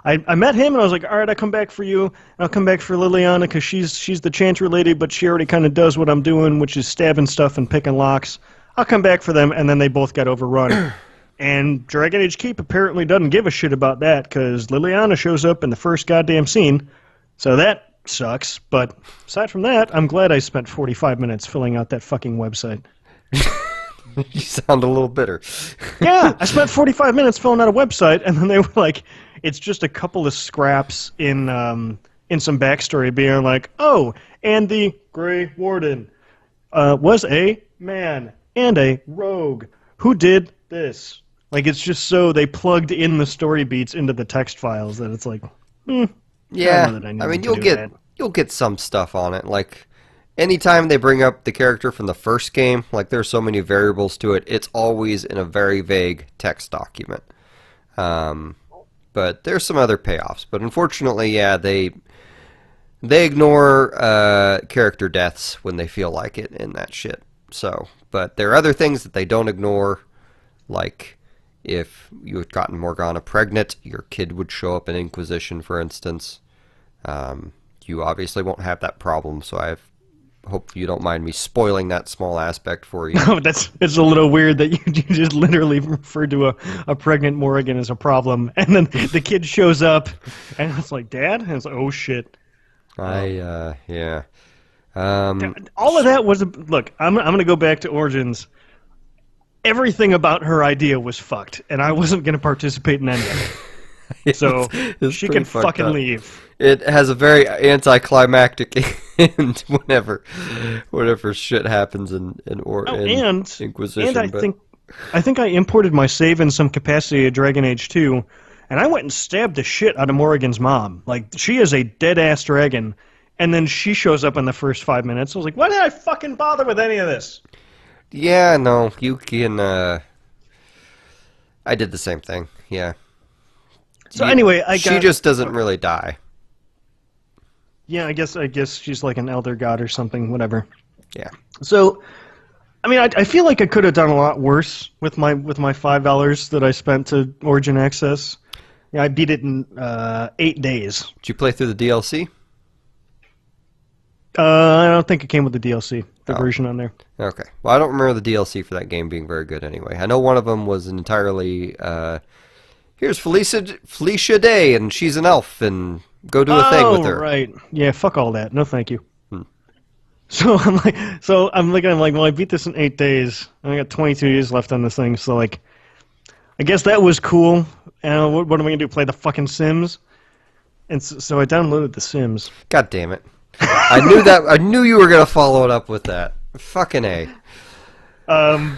[SPEAKER 2] I met him, and I was like, all right, I'll come back for you, and I'll come back for Liliana, because she's the Chantry lady, but she already kind of does what I'm doing, which is stabbing stuff and picking locks. I'll come back for them, and then they both got overrun. And Dragon Age Keep apparently doesn't give a shit about that, because Liliana shows up in the first goddamn scene, so that sucks. But aside from that, I'm glad I spent 45 minutes filling out that fucking website.
[SPEAKER 1] You sound a little bitter.
[SPEAKER 2] Yeah, I spent 45 minutes filling out a website, and then they were like, it's just a couple of scraps in some backstory being like, oh, and the Grey Warden was a man and a rogue who did this. Like, it's just so they plugged in the story beats into the text files that it's like, I
[SPEAKER 1] Yeah,
[SPEAKER 2] don't know that I
[SPEAKER 1] I mean
[SPEAKER 2] needed to do that.
[SPEAKER 1] you'll get some stuff on it. Like anytime they bring up the character from the first game, like there's so many variables to it, it's always in a very vague text document. But there's some other payoffs. But unfortunately, yeah, they ignore character deaths when they feel like it in that shit. So, but there are other things that they don't ignore, like if you had gotten Morgana pregnant, your kid would show up in Inquisition, for instance. You obviously won't have that problem, so I hope you don't mind me spoiling that small aspect for you.
[SPEAKER 2] No, it's a little weird that you just literally referred to a pregnant Morrigan as a problem, and then the kid shows up, and it's like, Dad? And it's like, oh shit.
[SPEAKER 1] Yeah.
[SPEAKER 2] All of that was look. I'm gonna go back to Origins. Everything about her idea was fucked, and I wasn't gonna participate in any of it. So
[SPEAKER 1] It's
[SPEAKER 2] she
[SPEAKER 1] pretty
[SPEAKER 2] can
[SPEAKER 1] fucked
[SPEAKER 2] fucking
[SPEAKER 1] up.
[SPEAKER 2] leave.
[SPEAKER 1] It has a very anticlimactic end whenever shit happens in Inquisition.
[SPEAKER 2] And
[SPEAKER 1] but
[SPEAKER 2] I think I imported my save in some capacity of Dragon Age 2, and I went and stabbed the shit out of Morrigan's mom. Like, she is a dead-ass dragon, and then she shows up in the first 5 minutes. I was like, why did I fucking bother with any of this?
[SPEAKER 1] yeah, no, you can. I did the same thing. Yeah.
[SPEAKER 2] So anyway,
[SPEAKER 1] She just doesn't really die.
[SPEAKER 2] Yeah, I guess she's like an elder god or something, whatever.
[SPEAKER 1] Yeah.
[SPEAKER 2] So, I mean, I feel like I could have done a lot worse with my $5 that I spent to Origin Access. Yeah, I beat it in 8 days.
[SPEAKER 1] Did you play through the DLC?
[SPEAKER 2] I don't think it came with the DLC, the
[SPEAKER 1] Oh.
[SPEAKER 2] version on there.
[SPEAKER 1] Okay. Well, I don't remember the DLC for that game being very good anyway. I know one of them was entirely, here's Felicia Day, and she's an elf, and go do a thing with her.
[SPEAKER 2] Right. Yeah, fuck all that. No, thank you. So I'm looking, well, I beat this in 8 days. And I got 22 years left on this thing, so like, I guess that was cool. And what am I gonna do? Play the fucking Sims? And so I downloaded the Sims.
[SPEAKER 1] God damn it. I knew that. I knew you were going to follow it up with that. Fucking A.
[SPEAKER 2] I've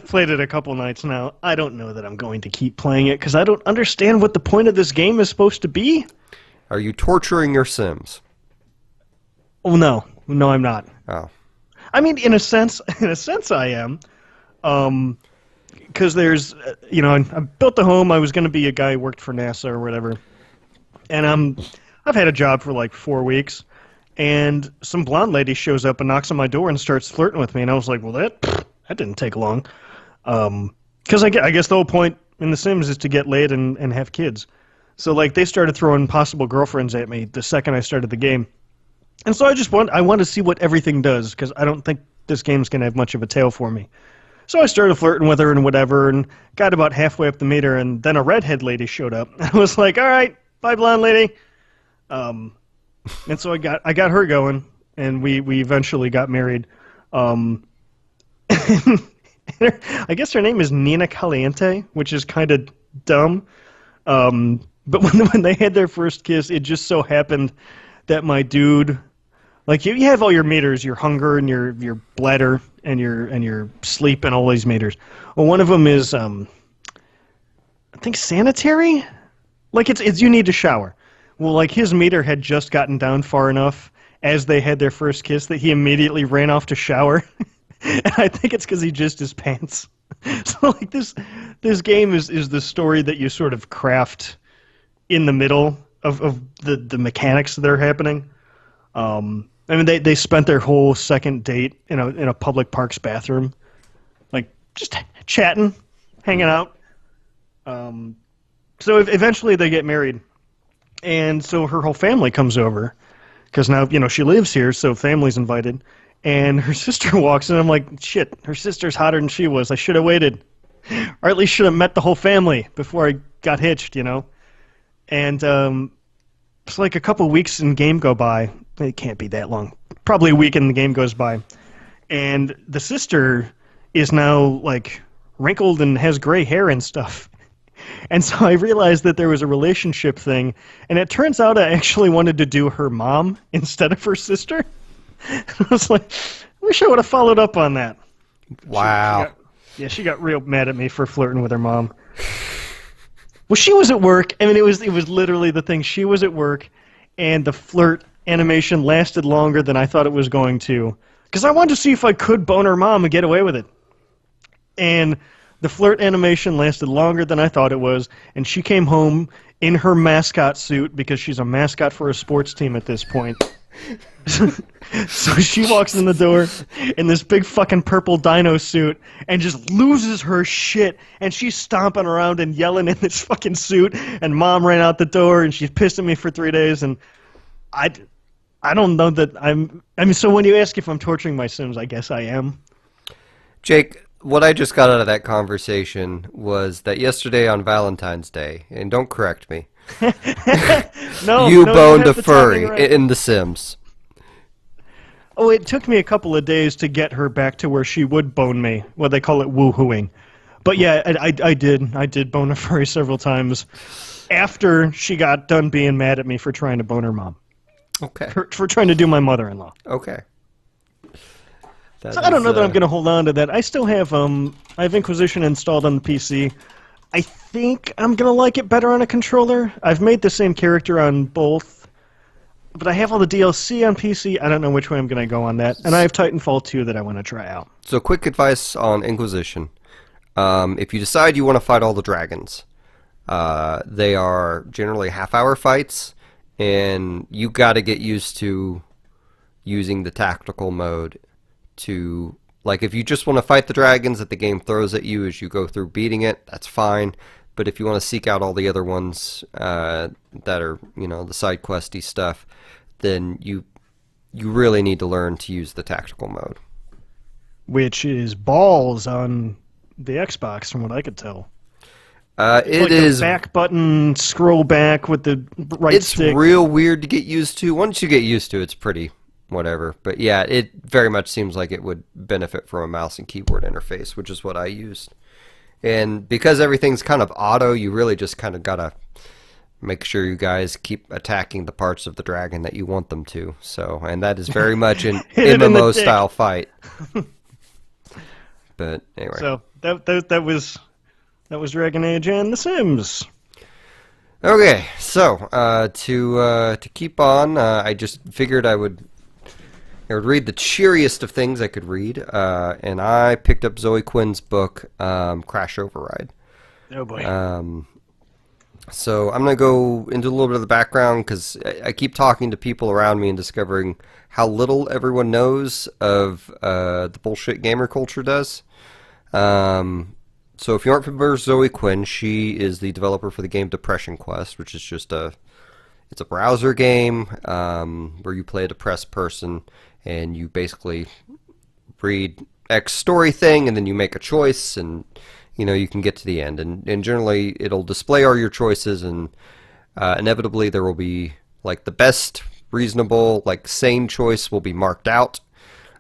[SPEAKER 2] played it a couple nights now. I don't know that I'm going to keep playing it because I don't understand what the point of this game is supposed to be.
[SPEAKER 1] Are you torturing your Sims?
[SPEAKER 2] Oh no, I'm not.
[SPEAKER 1] Oh.
[SPEAKER 2] I mean, in a sense, I am. Because there's, I built the home. I was going to be a guy who worked for NASA or whatever, and I've had a job for like 4 weeks, and some blonde lady shows up and knocks on my door and starts flirting with me, and I was like, well, that didn't take long, because I guess the whole point in The Sims is to get laid and have kids, so like they started throwing possible girlfriends at me the second I started the game, and so I want to see what everything does because I don't think this game's gonna have much of a tail for me. So I started flirting with her and whatever, and got about halfway up the meter, and then a redhead lady showed up. I was like, all right, bye, blonde lady. And so I got her going, and we eventually got married. I guess her name is Nina Caliente, which is kind of dumb. But when they had their first kiss, it just so happened that my dude, like you have all your meters, your hunger and your bladder and your sleep and all these meters. Well, one of them is I think sanitary. Like it's you need to shower. Well, like his meter had just gotten down far enough as they had their first kiss that he immediately ran off to shower. And I think it's because he jizzed his pants. So like this game is the story that you sort of craft in the middle of the mechanics that are happening. I mean they spent their whole second date in a public park's bathroom, like just chatting, hanging out. So eventually they get married. And so her whole family comes over, because now, she lives here, so family's invited. And her sister walks in, and I'm like, shit, her sister's hotter than she was. I should have waited. Or at least should have met the whole family before I got hitched, And it's like a couple weeks in game go by. It can't be that long. Probably a week in the game goes by. And the sister is now, like, wrinkled and has gray hair and stuff. And so I realized that there was a relationship thing, and it turns out I actually wanted to do her mom instead of her sister. I was like, I wish I would have followed up on that.
[SPEAKER 1] Wow.
[SPEAKER 2] Yeah, she got real mad at me for flirting with her mom. Well, she was at work. I mean, it was literally the thing. She was at work, and the flirt animation lasted longer than I thought it was going to, because I wanted to see if I could bone her mom and get away with it. And the flirt animation lasted longer than I thought it was, and she came home in her mascot suit, because she's a mascot for a sports team at this point. So she walks in the door in this big fucking purple dino suit and just loses her shit, and she's stomping around and yelling in this fucking suit, and Mom ran out the door, and she's pissed at me for 3 days, and I don't know that I mean, so when you ask if I'm torturing my Sims, I guess I am.
[SPEAKER 1] Jake, what I just got out of that conversation was that yesterday on Valentine's Day, and don't correct me,
[SPEAKER 2] No,
[SPEAKER 1] you
[SPEAKER 2] no,
[SPEAKER 1] boned
[SPEAKER 2] have
[SPEAKER 1] a
[SPEAKER 2] the timing
[SPEAKER 1] furry
[SPEAKER 2] right.
[SPEAKER 1] in The Sims.
[SPEAKER 2] Oh, it took me a couple of days to get her back to where she would bone me. Well, they call it woohooing. But yeah, I did bone a furry several times after she got done being mad at me for trying to bone her mom.
[SPEAKER 1] Okay.
[SPEAKER 2] For trying to do my mother-in-law.
[SPEAKER 1] Okay.
[SPEAKER 2] So I don't know that I'm going to hold on to that. I still have I have Inquisition installed on the PC. I think I'm going to like it better on a controller. I've made the same character on both, but I have all the DLC on PC. I don't know which way I'm going to go on that. And I have Titanfall 2 that I want to try out.
[SPEAKER 1] So quick advice on Inquisition. If you decide you want to fight all the dragons, they are generally half-hour fights, and you got to get used to using the tactical mode to, like, if you just want to fight the dragons that the game throws at you as you go through beating it, that's fine. But if you want to seek out all the other ones that are, you know, the side questy stuff, then you really need to learn to use the tactical mode.
[SPEAKER 2] Which is balls on the Xbox, from what I could tell.
[SPEAKER 1] It
[SPEAKER 2] like
[SPEAKER 1] is.
[SPEAKER 2] The back button, scroll back with the right
[SPEAKER 1] It's
[SPEAKER 2] stick.
[SPEAKER 1] real weird to get used to. Once you get used to it, it's pretty whatever. But yeah, it very much seems like it would benefit from a mouse and keyboard interface, which is what I used. And because everything's kind of auto, you really just kind of gotta make sure you guys keep attacking the parts of the dragon that you want them to. So, and that is very much an
[SPEAKER 2] Hit it in the
[SPEAKER 1] MMO
[SPEAKER 2] dick.
[SPEAKER 1] style fight. But anyway.
[SPEAKER 2] So that was Dragon Age and The Sims.
[SPEAKER 1] Okay, so to keep on, I just figured I would read the cheeriest of things I could read, and I picked up Zoe Quinn's book, Crash Override.
[SPEAKER 2] Oh boy.
[SPEAKER 1] So I'm going to go into a little bit of the background, because I keep talking to people around me and discovering how little everyone knows of the bullshit gamer culture does. So if you aren't familiar with Zoe Quinn, she is the developer for the game Depression Quest, which is just it's a browser game where you play a depressed person, and you basically read X story thing, and then you make a choice, and you know you can get to the end. And generally, it'll display all your choices, and inevitably there will be like the best reasonable, like sane choice will be marked out.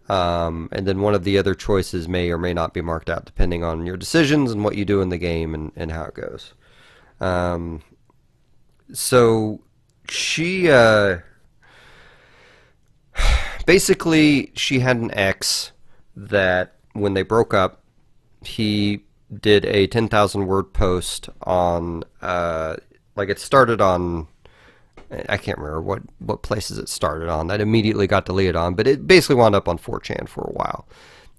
[SPEAKER 1] And then one of the other choices may or may not be marked out depending on your decisions and what you do in the game and how it goes. So she basically she had an ex that when they broke up, he did a 10,000 word post on like it started on, I can't remember what places it started on. That immediately got deleted on, but it basically wound up on 4chan for a while.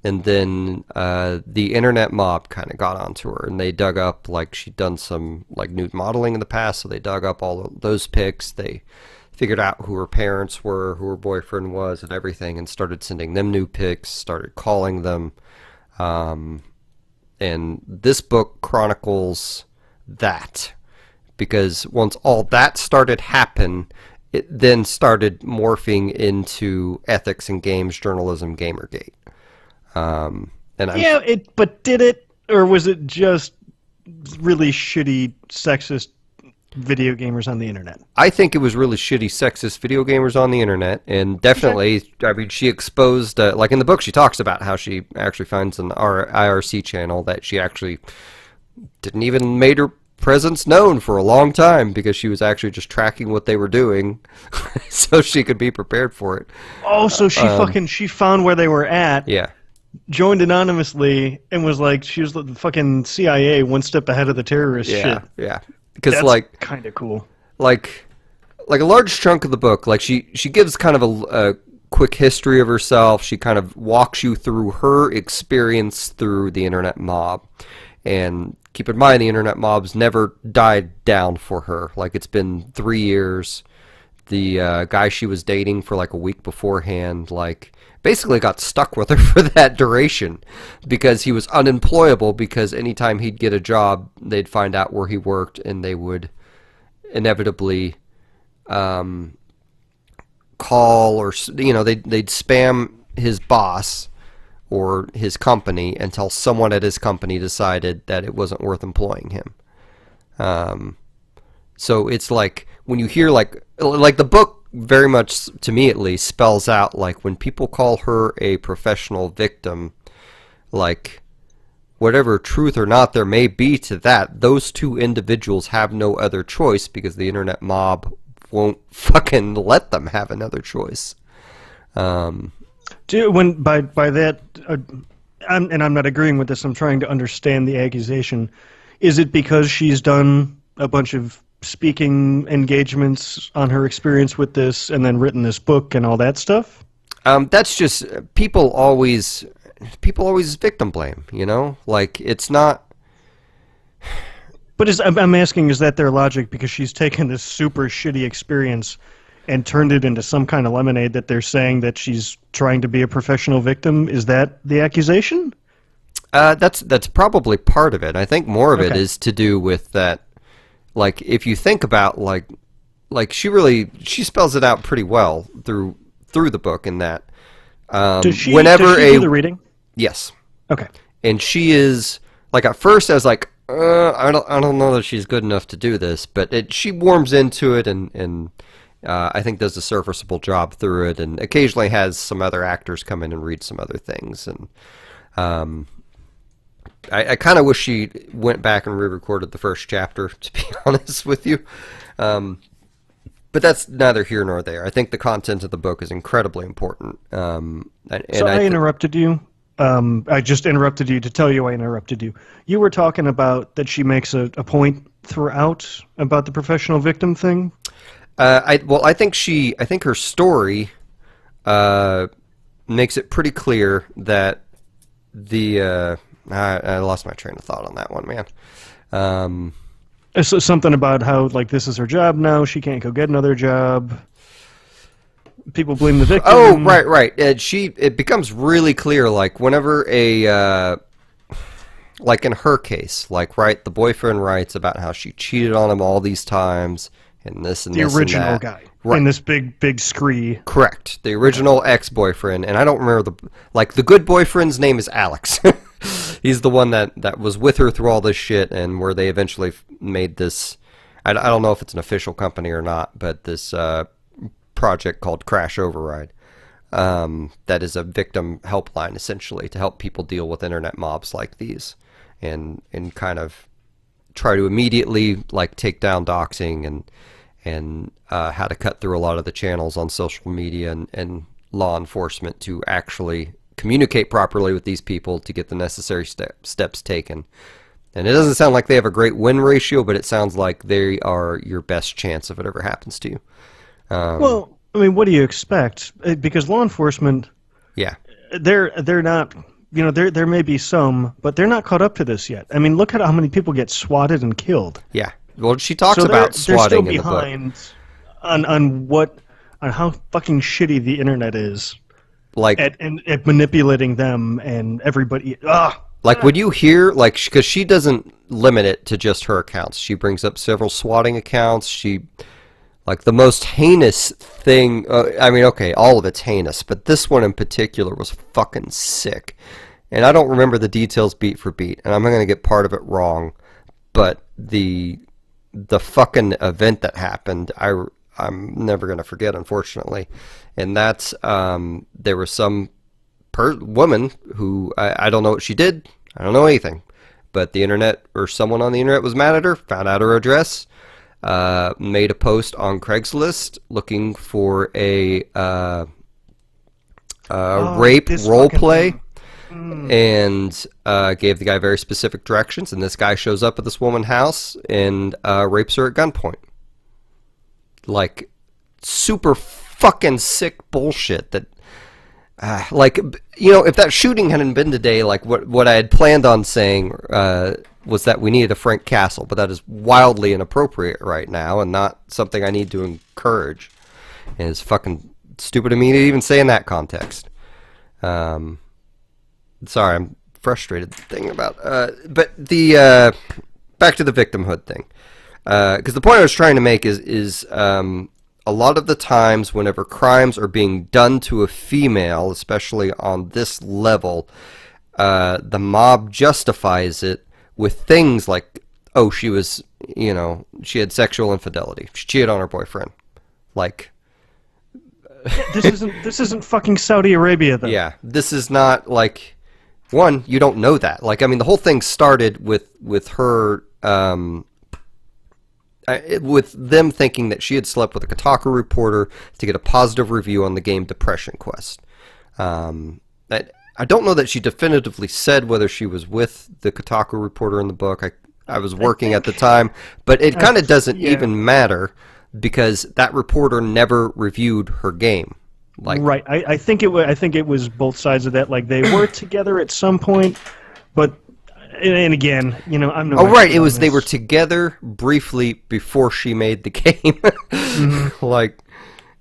[SPEAKER 1] And then the internet mob kind of got onto her, and they dug up, like, she'd done some like nude modeling in the past, so they dug up all of those pics. They figured out who her parents were, who her boyfriend was, and everything, and started sending them new pics, started calling them. And this book chronicles that. Because once all that started happen, it then started morphing into ethics and games journalism, Gamergate.
[SPEAKER 2] But did it, or was it just really shitty, sexist video gamers on the internet?
[SPEAKER 1] I think it was really shitty, sexist video gamers on the internet, and definitely, I mean, she exposed, like in the book, she talks about how she actually finds an IRC channel that she actually didn't even made her presence known for a long time, because she was actually just tracking what they were doing so she could be prepared for it.
[SPEAKER 2] Oh, so she found where they were at.
[SPEAKER 1] Yeah.
[SPEAKER 2] joined anonymously and was like, she was the fucking CIA one step ahead of the terrorist
[SPEAKER 1] Yeah,
[SPEAKER 2] shit.
[SPEAKER 1] yeah. Because
[SPEAKER 2] That's kind of cool.
[SPEAKER 1] like like a large chunk of the book, like she gives kind of a quick history of herself. She kind of walks you through her experience through the internet mob. And keep in mind, the internet mob's never died down for her. Like, it's been 3 years. The guy she was dating for like a week beforehand, like, basically got stuck with her for that duration because he was unemployable, because anytime he'd get a job, they'd find out where he worked and they would inevitably call, or they'd spam his boss or his company until someone at his company decided that it wasn't worth employing him. So it's like when you hear like the book, very much to me at least, spells out like when people call her a professional victim, like whatever truth or not there may be to that, those two individuals have no other choice because the internet mob won't fucking let them have another choice.
[SPEAKER 2] When by that, I'm not agreeing with this. I'm trying to understand the accusation. Is it because she's done a bunch of speaking engagements on her experience with this, and then written this book and all that stuff?
[SPEAKER 1] That's just people always victim blame. Like it's not.
[SPEAKER 2] But I'm asking, is that their logic? Because she's taken this super shitty experience and turned it into some kind of lemonade that they're saying that she's trying to be a professional victim. Is that the accusation?
[SPEAKER 1] That's probably part of it. I think more of it
[SPEAKER 2] Okay.
[SPEAKER 1] is to do with that. Like if you think about like she spells it out pretty well through the book in that.
[SPEAKER 2] Does she
[SPEAKER 1] Whenever
[SPEAKER 2] do the reading?
[SPEAKER 1] yes,
[SPEAKER 2] Okay.
[SPEAKER 1] and she is like at first I was like I don't know that she's good enough to do this, but she warms into it and I think does a serviceable job through it, and occasionally has some other actors come in and read some other things. And I kind of wish she went back and re-recorded the first chapter, to be honest with you. But that's neither here nor there. I think the content of the book is incredibly important.
[SPEAKER 2] So I interrupted you. I just interrupted you to tell you I interrupted you. You were talking about that she makes a point throughout about the professional victim thing.
[SPEAKER 1] I think her story makes it pretty clear that I lost my train of thought on that one, man.
[SPEAKER 2] So something about how like this is her job now. She can't go get another job. People blame the victim.
[SPEAKER 1] Oh, right. It becomes really clear, like whenever like in her case, like right, the boyfriend writes about how she cheated on him all these times and this and
[SPEAKER 2] The
[SPEAKER 1] this
[SPEAKER 2] original
[SPEAKER 1] and that.
[SPEAKER 2] guy.
[SPEAKER 1] Right.
[SPEAKER 2] In this big scree.
[SPEAKER 1] Correct. The original ex-boyfriend, and I don't remember the good boyfriend's name is Alex. He's the one that was with her through all this shit, and where they eventually made this. I don't know if it's an official company or not, but this project called Crash Override. That is a victim helpline essentially to help people deal with internet mobs like these, and kind of try to immediately like take down doxing and how to cut through a lot of the channels on social media and law enforcement to actually communicate properly with these people to get the necessary steps taken. And it doesn't sound like they have a great win ratio, but it sounds like they are your best chance if it ever happens to you.
[SPEAKER 2] Well, I mean, what do you expect? Because law enforcement,
[SPEAKER 1] Yeah.
[SPEAKER 2] they're not. You know, there may be some, but they're not caught up to this yet. I mean, look at how many people get swatted and killed.
[SPEAKER 1] Yeah. Well, she talks
[SPEAKER 2] So
[SPEAKER 1] about
[SPEAKER 2] they're
[SPEAKER 1] swatting
[SPEAKER 2] still
[SPEAKER 1] in the book.
[SPEAKER 2] behind on how fucking shitty the internet is
[SPEAKER 1] Like,
[SPEAKER 2] at manipulating them and everybody.
[SPEAKER 1] like when you hear, like, because she doesn't limit it to just her accounts. She brings up several swatting accounts. Like, the most heinous thing, I mean, okay, all of it's heinous, but this one in particular was fucking sick. And I don't remember the details beat for beat, and I'm going to get part of it wrong, but the fucking event that happened, I'm never going to forget, unfortunately. And that's, there was some woman who, I don't know what she did, I don't know anything, but the internet, or someone on the internet was mad at her, found out her address, made a post on Craigslist looking for a rape
[SPEAKER 2] this
[SPEAKER 1] role
[SPEAKER 2] fucking
[SPEAKER 1] play.
[SPEAKER 2] thing.
[SPEAKER 1] and gave the guy very specific directions, and this guy shows up at this woman's house and rapes her at gunpoint. Like, super fucking sick bullshit that, like, you know, if that shooting hadn't been today, like, what I had planned on saying was that we needed a Frank Castle, but that is wildly inappropriate right now and not something I need to encourage. And it's fucking stupid of me to even say in that context. Sorry, I'm frustrated thing about, but the, back to the victimhood thing. Because the point I was trying to make is a lot of the times whenever crimes are being done to a female, especially on this level, the mob justifies it with things like, oh, she was, you know, she had sexual infidelity. She cheated on her boyfriend. Like...
[SPEAKER 2] This isn't fucking Saudi Arabia, though.
[SPEAKER 1] Yeah, this is not, like... One, you don't know that. Like, I mean, the whole thing started with her... with them thinking that she had slept with a Kotaku reporter to get a positive review on the game Depression Quest. I don't know that she definitively said whether she was with the Kotaku reporter in the book. I was working at the time, but it kind of doesn't even matter because that reporter never reviewed her game. Like,
[SPEAKER 2] right. I think it was both sides of that. Like, they were together at some point, but and again, you know, I'm no.
[SPEAKER 1] Oh, right. It was they were together briefly before she made the game. Mm-hmm. Like,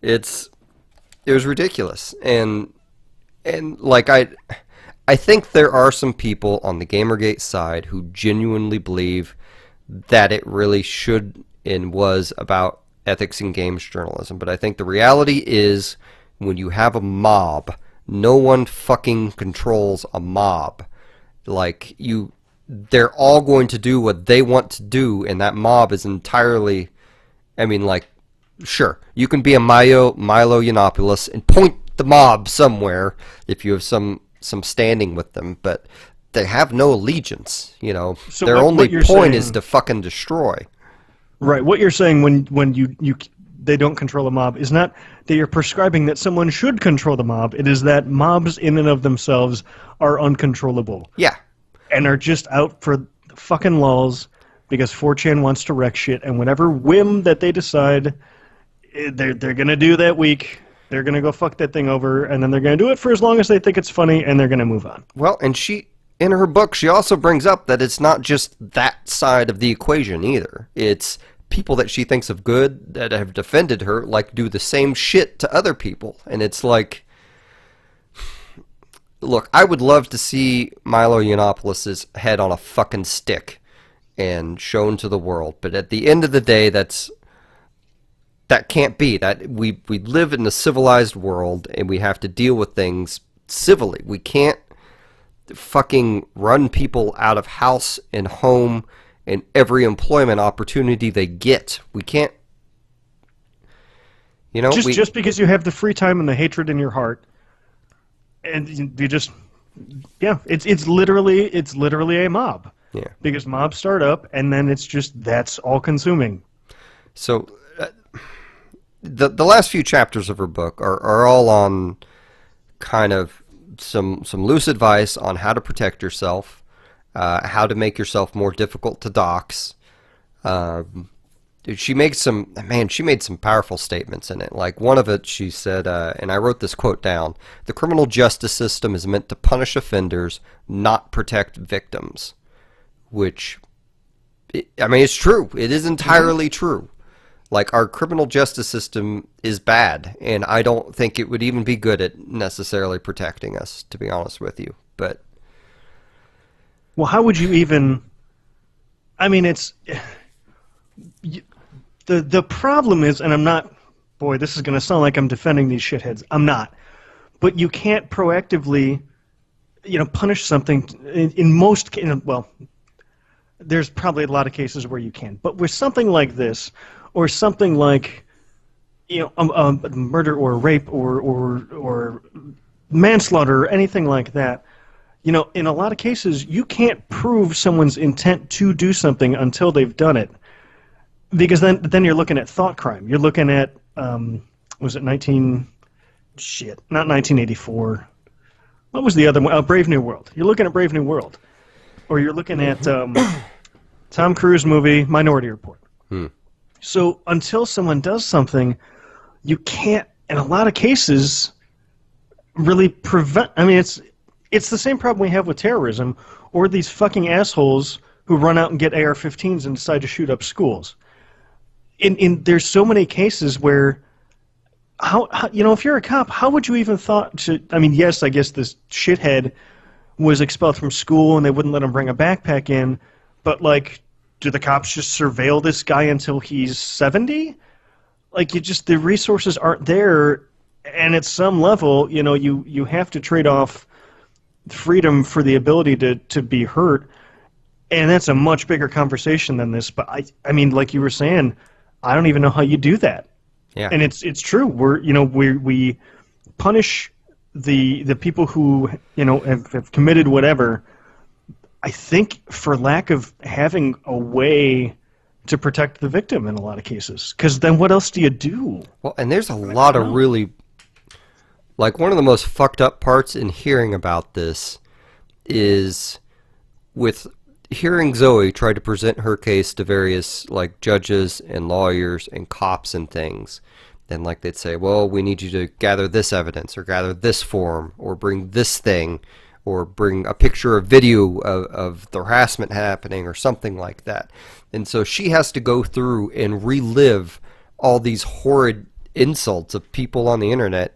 [SPEAKER 1] it was ridiculous, and like I think there are some people on the Gamergate side who genuinely believe that it really should and was about ethics in games journalism. But I think the reality is, when you have a mob, no one fucking controls a mob. Like, they're all going to do what they want to do, and that mob is entirely, I mean, like, sure, you can be a Milo Yiannopoulos and point the mob somewhere if you have some standing with them, but they have no allegiance, you know. So their only point is to fucking destroy.
[SPEAKER 2] Right. What you're saying when they don't control a mob is not that you're prescribing that someone should control the mob. It is that mobs in and of themselves are uncontrollable.
[SPEAKER 1] Yeah.
[SPEAKER 2] And are just out for fucking lulz because 4chan wants to wreck shit, and whatever whim that they decide they're going to do that week, they're going to go fuck that thing over, and then they're going to do it for as long as they think it's funny, and they're going to move on.
[SPEAKER 1] Well, and she, in her book, she also brings up that it's not just that side of the equation either. It's people that she thinks of good that have defended her, like, do the same shit to other people. And it's like, look, I would love to see Milo Yiannopoulos' head on a fucking stick and shown to the world. But at the end of the day, that can't be. That we live in a civilized world, and we have to deal with things civilly. We can't fucking run people out of house and home and every employment opportunity they get. We can't, you know,
[SPEAKER 2] just because you have the free time and the hatred in your heart, and you just, yeah, it's literally a mob.
[SPEAKER 1] Yeah.
[SPEAKER 2] Because mobs start up, and then it's just, that's all consuming.
[SPEAKER 1] So the last few chapters of her book are all on kind of some loose advice on how to protect yourself, how to make yourself more difficult to dox. She made some powerful statements in it. Like, one of it, she said, and I wrote this quote down: "The criminal justice system is meant to punish offenders, not protect victims." Which, I mean, it's true. It is entirely true. Like, our criminal justice system is bad, and I don't think it would even be good at necessarily protecting us, to be honest with you. But,
[SPEAKER 2] well, how would you even? I mean, it's the problem is, and I'm not. Boy, this is going to sound like I'm defending these shitheads. I'm not. But you can't proactively, punish something in most cases. Well, there's probably a lot of cases where you can, but with something like this, or something like, murder or rape or manslaughter or anything like that, in a lot of cases you can't prove someone's intent to do something until they've done it, because then you're looking at thought crime. You're looking at not 1984. what was the other one? Brave New World. You're looking at Brave New World. Or you're looking at Tom Cruise movie, Minority Report. So until someone does something, you can't, in a lot of cases, really prevent... I mean, it's the same problem we have with terrorism, or these fucking assholes who run out and get AR-15s and decide to shoot up schools. There's so many cases where... How if you're a cop, how would you even thought to... I mean, yes, I guess this shithead was expelled from school and they wouldn't let him bring a backpack in, but, like, do the cops just surveil this guy until he's 70? Like, the resources aren't there, and at some level, you have to trade off freedom for the ability to be hurt, and that's a much bigger conversation than this, but I mean, like you were saying, I don't even know how you do that.
[SPEAKER 1] Yeah.
[SPEAKER 2] And it's true. We punish the people who have committed whatever. I think for lack of having a way to protect the victim in a lot of cases. Because then what else do you do?
[SPEAKER 1] Well, and there's a lot of really, like, one of the most fucked up parts in hearing about this is with hearing Zoe try to present her case to various, like, judges and lawyers and cops and things. Then, like, they'd say, well, we need you to gather this evidence or gather this form or bring this thing or bring a picture or video of the harassment happening or something like that. And so she has to go through and relive all these horrid insults of people on the internet,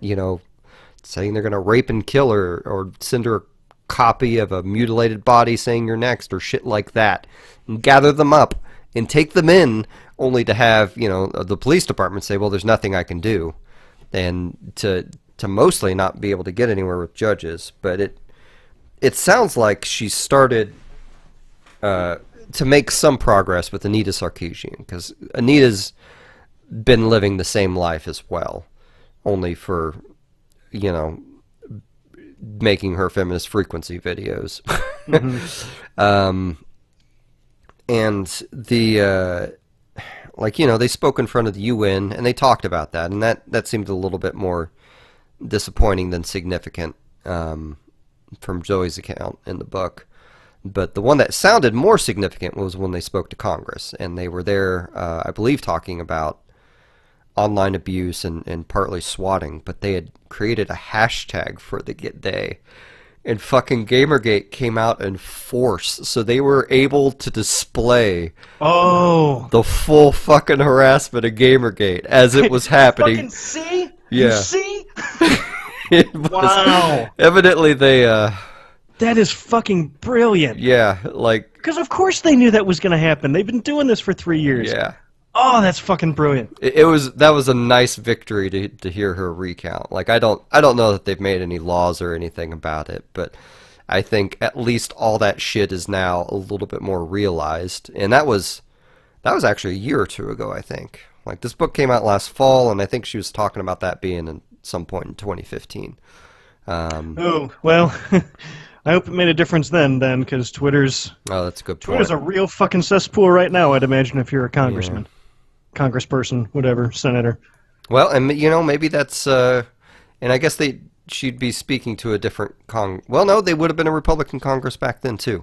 [SPEAKER 1] saying they're going to rape and kill her or send her a copy of a mutilated body saying you're next or shit like that, and gather them up and take them in, only to have the police department say, well, there's nothing I can do, and to mostly not be able to get anywhere with judges. But it sounds like she started to make some progress with Anita Sarkeesian, because Anita's been living the same life as well, only for making her feminist frequency videos. And the they spoke in front of the UN and they talked about that, and that seemed a little bit more disappointing than significant from Zoe's account in the book. But the one that sounded more significant was when they spoke to Congress, and they were there, I believe, talking about online abuse and partly swatting, but they had created a hashtag for the day, and fucking Gamergate came out in force, so they were able to display the full fucking harassment of Gamergate as it was happening.
[SPEAKER 2] Fucking see?
[SPEAKER 1] Yeah.
[SPEAKER 2] You see?
[SPEAKER 1] Wow. Evidently they
[SPEAKER 2] that is fucking brilliant.
[SPEAKER 1] Yeah, like,
[SPEAKER 2] because of course they knew that was going to happen. They've been doing this for 3 years.
[SPEAKER 1] Yeah.
[SPEAKER 2] Oh, that's fucking brilliant.
[SPEAKER 1] That was a nice victory to hear her recount. Like, I don't know that they've made any laws or anything about it, but I think at least all that shit is now a little bit more realized. And that was actually a year or two ago, I think. Like, this book came out last fall, and I think she was talking about that being in some point in 2015.
[SPEAKER 2] Oh, well, I hope it made a difference then, because Twitter's...
[SPEAKER 1] Oh, that's a good point.
[SPEAKER 2] Twitter's a real fucking cesspool right now, I'd imagine, if you're a congressman. Yeah. Congressperson, whatever, senator.
[SPEAKER 1] Well, and maybe that's, and I guess she'd be speaking to a different well, no, they would have been a Republican Congress back then too.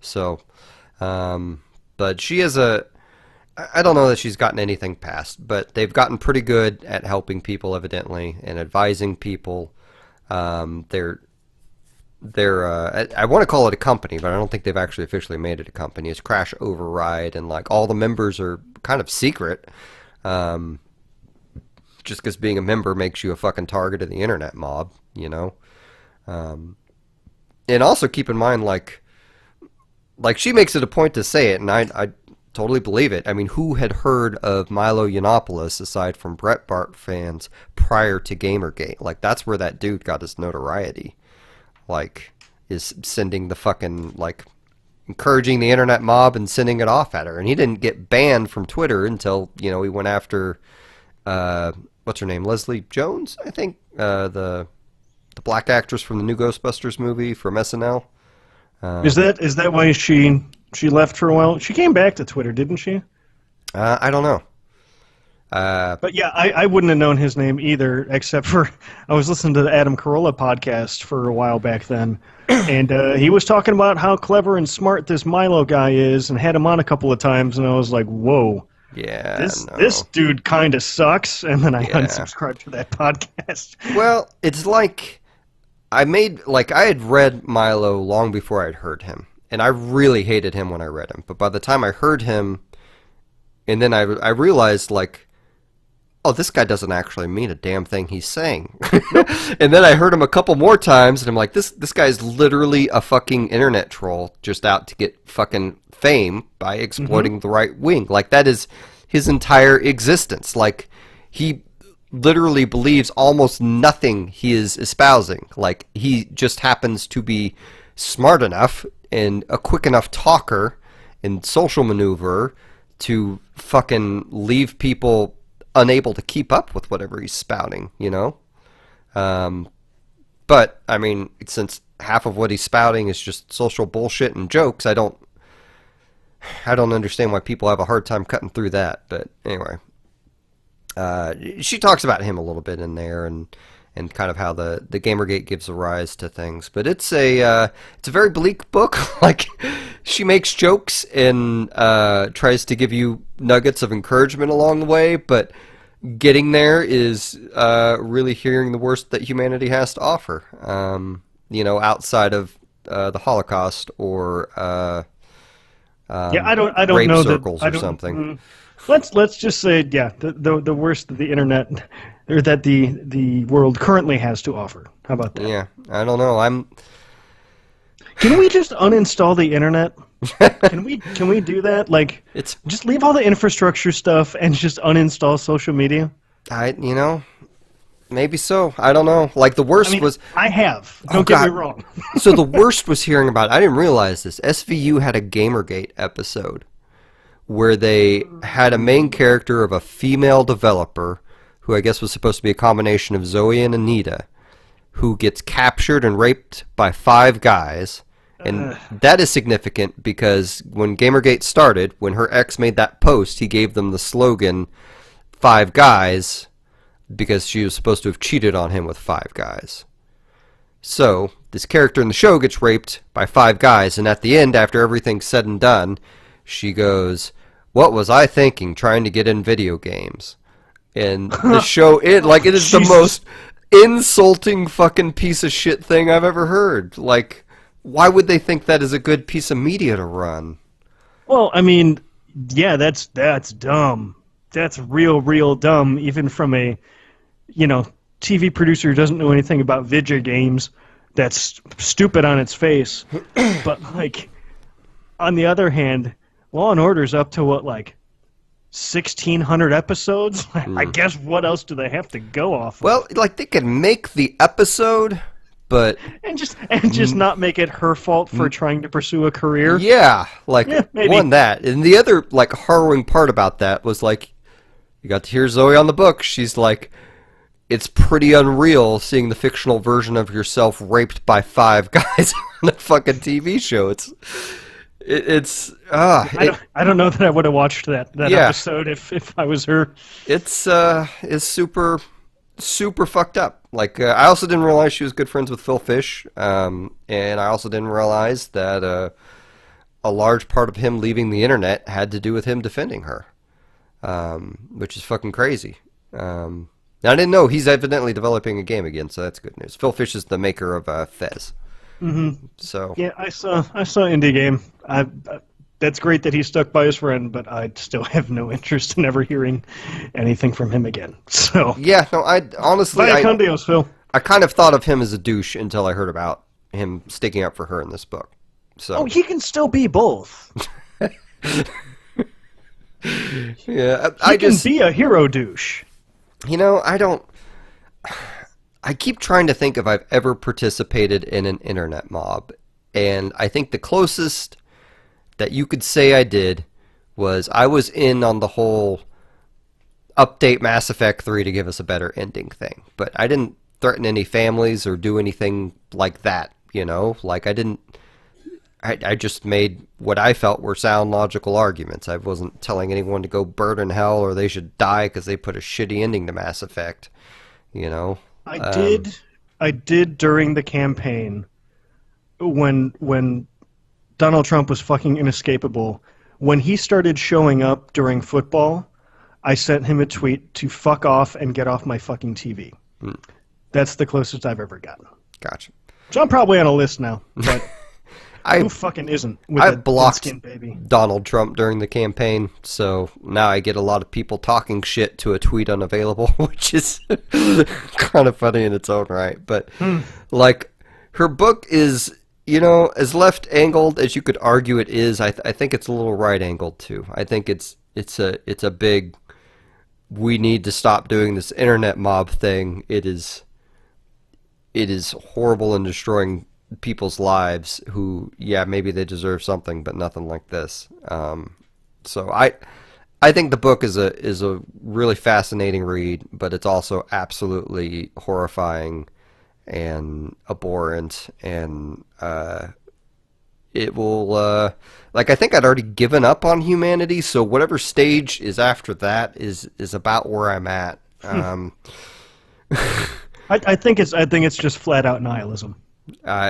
[SPEAKER 1] So, but she is I don't know that she's gotten anything passed, but they've gotten pretty good at helping people, evidently, and advising people. They're I want to call it a company, but I don't think they've actually officially made it a company. It's Crash Override, and like all the members are kind of secret, just because being a member makes you a fucking target of the internet mob, and also keep in mind, like she makes it a point to say it, and I totally believe it. I mean, who had heard of Milo Yiannopoulos aside from Bret Bart fans prior to Gamergate? Like, that's where that dude got his notoriety. Like, is sending the fucking, like, encouraging the internet mob and sending it off at her. And he didn't get banned from Twitter until, he went after, what's her name, Leslie Jones, I think, the black actress from the new Ghostbusters movie from SNL.
[SPEAKER 2] Is that why she left for a while? She came back to Twitter, didn't she?
[SPEAKER 1] I don't know.
[SPEAKER 2] But yeah, I wouldn't have known his name either, except for I was listening to the Adam Carolla podcast for a while back then, and he was talking about how clever and smart this Milo guy is, and had him on a couple of times, and I was like, whoa,
[SPEAKER 1] Yeah,
[SPEAKER 2] this dude kind of sucks, and then I
[SPEAKER 1] Yeah.
[SPEAKER 2] unsubscribed to that podcast.
[SPEAKER 1] Well, it's like I had read Milo long before I'd heard him, and I really hated him when I read him. But by the time I heard him, and then I realized like, oh, this guy doesn't actually mean a damn thing he's saying. And then I heard him a couple more times, and I'm like, this guy's literally a fucking internet troll just out to get fucking fame by exploiting the right wing. Like, that is his entire existence. Like, he literally believes almost nothing he is espousing. Like, he just happens to be smart enough and a quick enough talker and social maneuver to fucking leave people unable to keep up with whatever he's spouting, you know? But, I mean, since half of what he's spouting is just social bullshit and jokes, I don't understand why people have a hard time cutting through that. But anyway, she talks about him a little bit in there, and kind of how the Gamergate gives a rise to things. But it's a very bleak book. Like, she makes jokes and tries to give you nuggets of encouragement along the way, but getting there is really hearing the worst that humanity has to offer. Outside of the Holocaust or
[SPEAKER 2] I don't
[SPEAKER 1] rape
[SPEAKER 2] know
[SPEAKER 1] circles
[SPEAKER 2] that I
[SPEAKER 1] or
[SPEAKER 2] don't,
[SPEAKER 1] something.
[SPEAKER 2] Let's just say, yeah, the worst that the internet or that the world currently has to offer. How about that?
[SPEAKER 1] Yeah, I don't know.
[SPEAKER 2] Can we just uninstall the internet? Can we do that? Like, just leave all the infrastructure stuff and just uninstall social media.
[SPEAKER 1] Maybe so. I don't know. Like, the worst was...
[SPEAKER 2] I have.
[SPEAKER 1] Oh,
[SPEAKER 2] Don't get me
[SPEAKER 1] God.
[SPEAKER 2] wrong.
[SPEAKER 1] So the worst was hearing about... I didn't realize this. SVU had a Gamergate episode where they had a main character of a female developer who I guess was supposed to be a combination of Zoe and Anita, who gets captured and raped by 5 guys. And that is significant because when Gamergate started, when her ex made that post, he gave them the slogan, 5 guys, because she was supposed to have cheated on him with 5 guys. So, this character in the show gets raped by 5 guys, and at the end, after everything's said and done, she goes, "What was I thinking trying to get in video games?" And the show, it is the most insulting fucking piece of shit thing I've ever heard. Like, why would they think that is a good piece of media to run?
[SPEAKER 2] Well, I mean, yeah, that's dumb. That's real dumb, even from a, TV producer who doesn't know anything about video games. That's stupid on its face. But, like, on the other hand, Law and Order's up to, 1,600 episodes? I guess what else do they have to go off of?
[SPEAKER 1] Well, like, they could make the episode, but...
[SPEAKER 2] And just not make it her fault for trying to pursue a career?
[SPEAKER 1] Yeah,
[SPEAKER 2] maybe.
[SPEAKER 1] one, that. And the other, harrowing part about that was, you got to hear Zoe on the book. She's like, it's pretty unreal seeing the fictional version of yourself raped by 5 guys on a fucking TV show.
[SPEAKER 2] I don't know that I would have watched that episode if I was her.
[SPEAKER 1] It's super fucked up. Like, I also didn't realize she was good friends with Phil Fish, and I also didn't realize that a large part of him leaving the internet had to do with him defending her, which is fucking crazy. I didn't know he's evidently developing a game again, so that's good news. Phil Fish is the maker of Fez.
[SPEAKER 2] Mm-hmm.
[SPEAKER 1] So
[SPEAKER 2] yeah, I saw Indie Game. That's great that he stuck by his friend, but I still have no interest in ever hearing anything from him again. So
[SPEAKER 1] yeah, no, I honestly,
[SPEAKER 2] vaya con Dios, Phil.
[SPEAKER 1] I kind of thought of him as a douche until I heard about him sticking up for her in this book. So
[SPEAKER 2] he can still be both.
[SPEAKER 1] Yeah,
[SPEAKER 2] he can be a hero douche.
[SPEAKER 1] I keep trying to think if I've ever participated in an internet mob, and I think the closest that you could say I did was I was in on the whole update Mass Effect 3 to give us a better ending thing, but I didn't threaten any families or do anything like that, Like, I didn't I just made what I felt were sound logical arguments. I wasn't telling anyone to go burn in hell or they should die because they put a shitty ending to Mass Effect. You know.
[SPEAKER 2] I
[SPEAKER 1] Um,
[SPEAKER 2] did. I did during the campaign when Donald Trump was fucking inescapable. When he started showing up during football, I sent him a tweet to fuck off and get off my fucking TV.
[SPEAKER 1] hmm,
[SPEAKER 2] That's the closest I've ever gotten.
[SPEAKER 1] gotcha.
[SPEAKER 2] So I'm probably on a list now, but who
[SPEAKER 1] I
[SPEAKER 2] fucking isn't with
[SPEAKER 1] I
[SPEAKER 2] a
[SPEAKER 1] blocked
[SPEAKER 2] thin-skinned baby?
[SPEAKER 1] Donald Trump during the campaign, so now I get a lot of people talking shit to a tweet unavailable, which is kind of funny in its own right. But like, her book is, you know, as left-angled as you could argue it is. I think it's a little right-angled too. I think it's a big. We need to stop doing this internet mob thing. It is horrible and destroying people's lives who, yeah, maybe they deserve something, but nothing like this. So I think the book is a really fascinating read, but it's also absolutely horrifying and abhorrent, and it will like, I think I'd already given up on humanity, so whatever stage is after that is about where I'm at.
[SPEAKER 2] I think it's just flat out nihilism.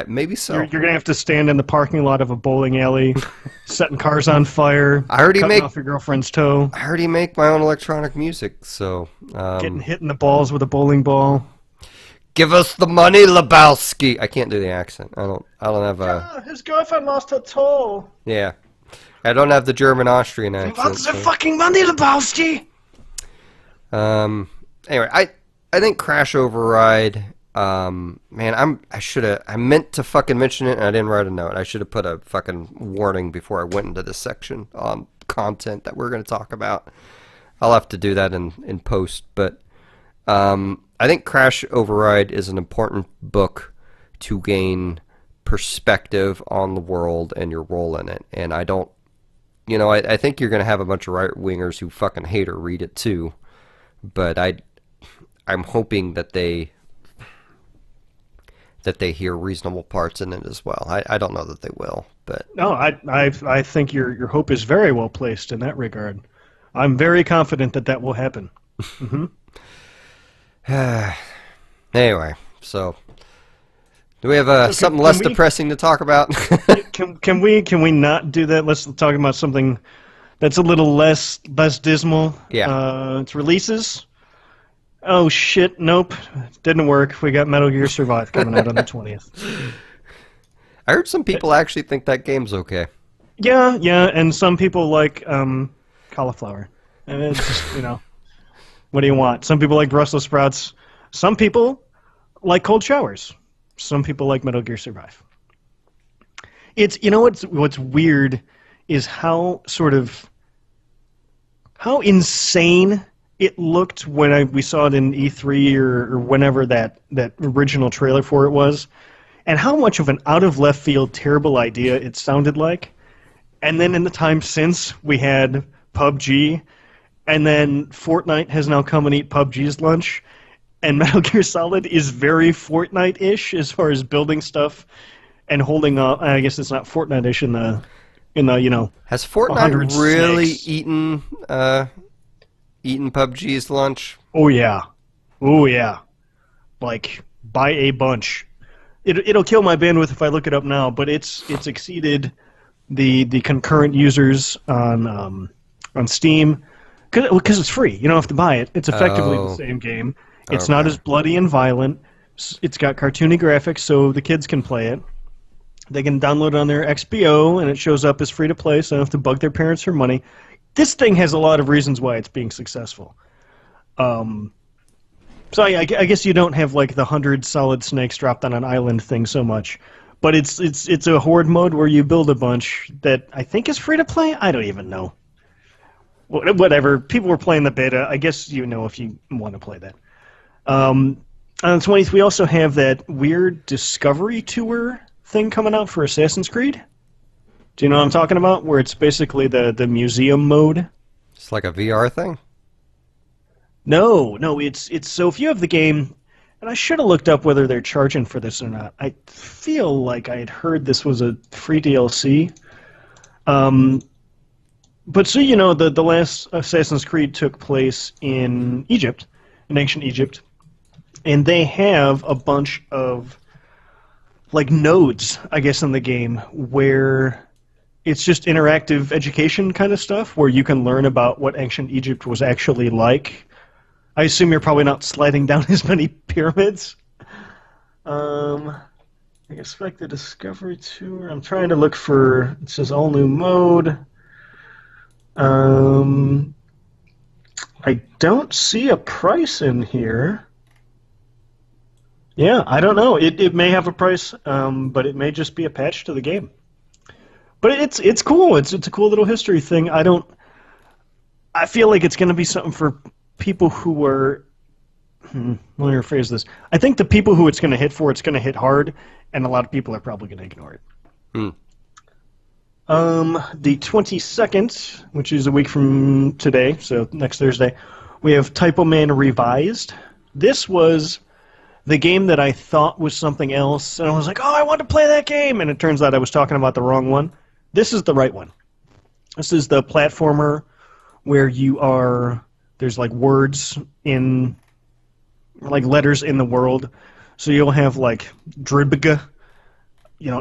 [SPEAKER 1] Maybe so.
[SPEAKER 2] You're gonna have to stand in the parking lot of a bowling alley, setting cars on fire,
[SPEAKER 1] I already
[SPEAKER 2] cutting
[SPEAKER 1] make
[SPEAKER 2] off your girlfriend's toe,
[SPEAKER 1] I already make my own electronic music, so
[SPEAKER 2] getting hit in the balls with a bowling ball.
[SPEAKER 1] give us the money, Lebowski. I can't do the accent. I don't have a
[SPEAKER 2] His girlfriend lost her toe.
[SPEAKER 1] yeah. I don't have the German Austrian accent.
[SPEAKER 2] What's the
[SPEAKER 1] So.
[SPEAKER 2] fucking money, Lebowski?
[SPEAKER 1] Anyway, I think Crash Override. Man, I meant to fucking mention it and I didn't write a note. I should have put a fucking warning before I went into this section on content that we're going to talk about. I'll have to do that in post, but I think Crash Override is an important book to gain perspective on the world and your role in it. And I don't, I think you're going to have a bunch of right-wingers who fucking hate or read it too, but I'm hoping that they hear reasonable parts in it as well. I don't know that they will, but
[SPEAKER 2] No, I think your hope is very well placed in that regard. I'm very confident that will happen.
[SPEAKER 1] anyway, so do we have
[SPEAKER 2] So
[SPEAKER 1] something
[SPEAKER 2] can
[SPEAKER 1] less
[SPEAKER 2] we-
[SPEAKER 1] depressing to talk about?
[SPEAKER 2] Can we not do that? Let's talk about something that's a little less dismal.
[SPEAKER 1] Yeah.
[SPEAKER 2] It's releases. Oh shit! Nope, didn't work. We got Metal Gear Survive coming out on the 20th.
[SPEAKER 1] I heard some people actually think that game's okay.
[SPEAKER 2] Yeah, and some people like cauliflower. And it's just, what do you want? Some people like Brussels sprouts. Some people like cold showers. Some people like Metal Gear Survive. It's what's weird is how insane it looked when we saw it in E3 or whenever that original trailer for it was, and how much of an out of left field terrible idea it sounded like. And then in the time since, we had PUBG, and then Fortnite has now come and eat PUBG's lunch, and Metal Gear Solid is very Fortnite-ish as far as building stuff and holding up. I guess it's not Fortnite-ish in the
[SPEAKER 1] Has
[SPEAKER 2] 100
[SPEAKER 1] Fortnite really
[SPEAKER 2] snakes.
[SPEAKER 1] eaten PUBG's lunch?
[SPEAKER 2] Oh yeah, like by a bunch. It'll kill my bandwidth if I look it up now, but it's exceeded the concurrent users on Steam because it's free. You don't have to buy it. It's effectively
[SPEAKER 1] Oh.
[SPEAKER 2] the same game. It's not
[SPEAKER 1] Okay.
[SPEAKER 2] as bloody and violent. It's got cartoony graphics, so the kids can play it. They can download it on their XBO, and it shows up as free to play, so they don't have to bug their parents for money. This thing has a lot of reasons why it's being successful. So I guess you don't have like the 100 solid snakes dropped on an island thing so much, but it's a horde mode where you build a bunch that I think is free to play. I don't even know. Whatever. People were playing the beta. I guess if you want to play that. On the 20th, we also have that weird Discovery Tour thing coming out for Assassin's Creed. Do you know what I'm talking about? Where it's basically the MusiM mode.
[SPEAKER 1] It's like a VR thing?
[SPEAKER 2] No, it's so if you have the game, And I should have looked up whether they're charging for this or not. I feel like I had heard this was a free DLC. But so you know, the last Assassin's Creed took place in Egypt, in ancient Egypt, and they have a bunch of like nodes, I guess, in the game where it's just interactive education kind of stuff, where you can learn about what ancient Egypt was actually like. I assume you're probably not sliding down as many pyramids. I expect the Discovery Tour. I'm trying to look for. It says all new mode. I don't see a price in here. Yeah, I don't know. It may have a price, but it may just be a patch to the game. But it's cool. It's a cool little history thing. I feel like it's going to be something for people who are. Let me rephrase this. I think the people who it's going to hit for, it's going to hit hard, and a lot of people are probably going to ignore it. The 22nd, which is a week from today, so next Thursday, we have Typo Man Revised. This was the game that I thought was something else, and I was like, oh, I want to play that game, and it turns out I was talking about the wrong one. This is the right one. This is the platformer where there's like words in, like letters in the world. So you'll have like Dribga,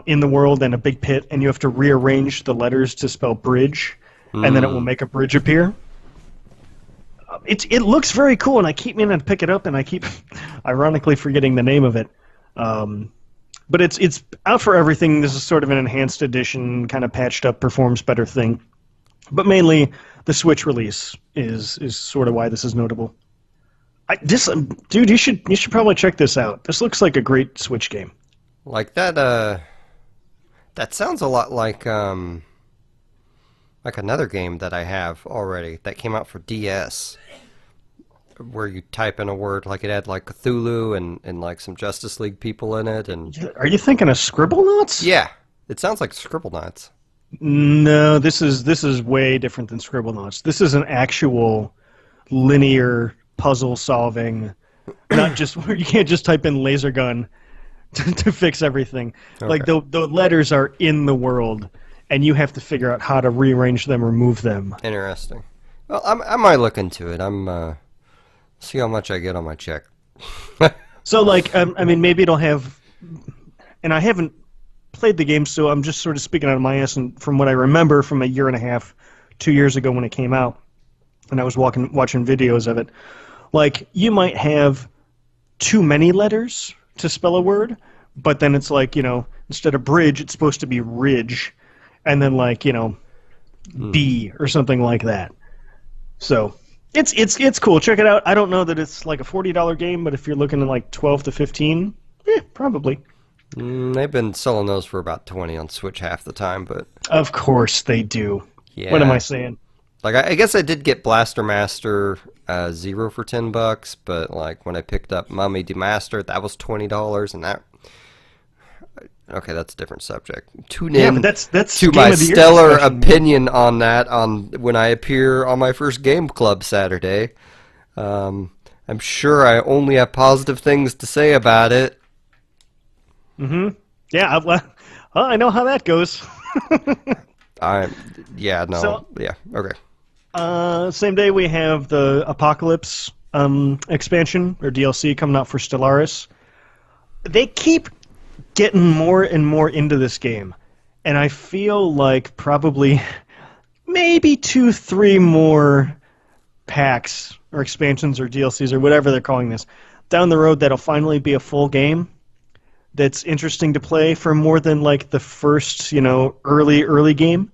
[SPEAKER 2] in the world and a big pit, and you have to rearrange the letters to spell bridge, and then it will make a bridge appear. It looks very cool, and I keep meaning to pick it up, and I keep ironically forgetting the name of it. But it's out for everything. This is sort of an enhanced edition, kind of patched up, performs better thing. But mainly, the Switch release is sort of why this is notable. Dude, you should probably check this out. This looks like a great Switch game.
[SPEAKER 1] Like that. That sounds a lot like another game that I have already that came out for DS, where you type in a word, like it had like Cthulhu and like some Justice League people in it. And
[SPEAKER 2] are you thinking of Scribblenauts?
[SPEAKER 1] Yeah, it sounds like Scribblenauts.
[SPEAKER 2] No, this is way different than Scribblenauts. This is an actual linear puzzle solving, not just where you can't just type in laser gun to fix everything. Okay. Like the letters are in the world, and you have to figure out how to rearrange them or move them.
[SPEAKER 1] Interesting. Well, I might look into it. See how much I get on my check.
[SPEAKER 2] So, like, I mean, maybe it'll have. And I haven't played the game, so I'm just sort of speaking out of my ass. And from what I remember from a year and a half, 2 years ago when it came out, and I was watching videos of it, like you might have too many letters to spell a word, but then it's like, instead of bridge, it's supposed to be ridge, and then like, B or something like that. So it's cool. Check it out. I don't know that it's like a $40 game, but if you're looking at like 12 to 15, probably.
[SPEAKER 1] They've been selling those for about 20 on Switch half the time, but
[SPEAKER 2] of course they do.
[SPEAKER 1] Yeah.
[SPEAKER 2] What am I saying?
[SPEAKER 1] Like I guess I did get Blaster Master Zero for $10, but like when I picked up Mummy Demastered, that was $20, and that. Okay, that's a different subject. Tune in
[SPEAKER 2] that's
[SPEAKER 1] to my stellar opinion on that when I appear on my first Game Club Saturday. I'm sure I only have positive things to say about it.
[SPEAKER 2] Mm-hmm. Yeah, well, I know how that goes. Okay. Same day we have the Apocalypse expansion or DLC coming out for Stellaris. They keep getting more and more into this game, and I feel like probably maybe 2-3 more packs or expansions or DLCs or whatever they're calling this down the road that'll finally be a full game that's interesting to play for more than like the first, early game.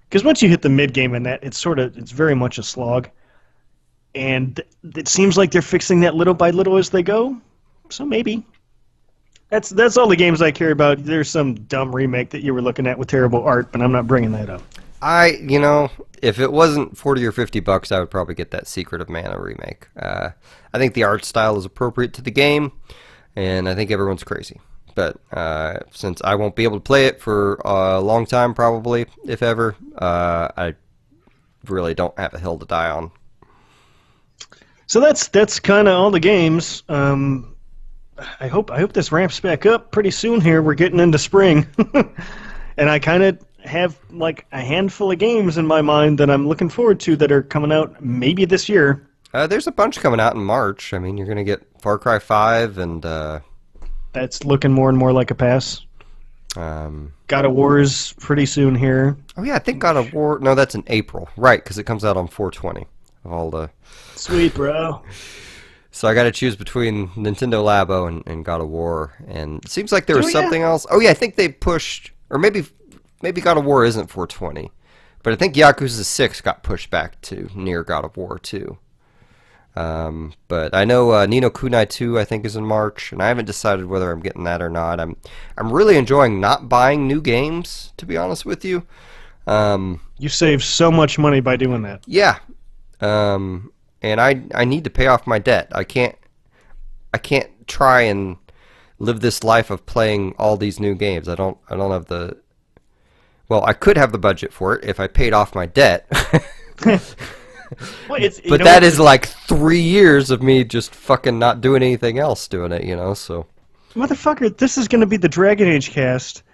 [SPEAKER 2] Because once you hit the mid game in that, it's very much a slog, and it seems like they're fixing that little by little as they go. So maybe that's all the games I care about. There's some dumb remake that you were looking at with terrible art, but I'm not bringing that up.
[SPEAKER 1] If it wasn't $40 or $50, I would probably get that Secret of Mana remake. I think the art style is appropriate to the game, and I think everyone's crazy. But since I won't be able to play it for a long time, probably, if ever, I really don't have a hill to die on.
[SPEAKER 2] So that's kind of all the games. I hope this ramps back up pretty soon here. We're getting into spring. And I kind of have like a handful of games in my mind that I'm looking forward to that are coming out maybe this year.
[SPEAKER 1] There's a bunch coming out in March. I mean, you're going to get Far Cry 5 and...
[SPEAKER 2] That's looking more and more like a pass. God of War is pretty soon here.
[SPEAKER 1] Oh, yeah, I think God of War... No, that's in April. Right, because it comes out on 4/20. Of all the...
[SPEAKER 2] Sweet, bro.
[SPEAKER 1] So I got to choose between Nintendo Labo and God of War. And it seems like there was
[SPEAKER 2] yeah.
[SPEAKER 1] something else. Oh, yeah, I think they pushed... Or maybe God of War isn't 4/20. But I think Yakuza 6 got pushed back to near God of War, too. But I know Ni no Kunai 2 I think is in March, and I haven't decided whether I'm getting that or not. I'm really enjoying not buying new games, to be honest with you.
[SPEAKER 2] You save so much money by doing that.
[SPEAKER 1] Yeah. And I need to pay off my debt. I can't try and live this life of playing all these new games. I don't have the... Well, I could have the budget for it if I paid off my debt.
[SPEAKER 2] Well,
[SPEAKER 1] but that is like 3 years of me just fucking not doing anything else doing it, you know, so...
[SPEAKER 2] Motherfucker, this is going to be the Dragon Age cast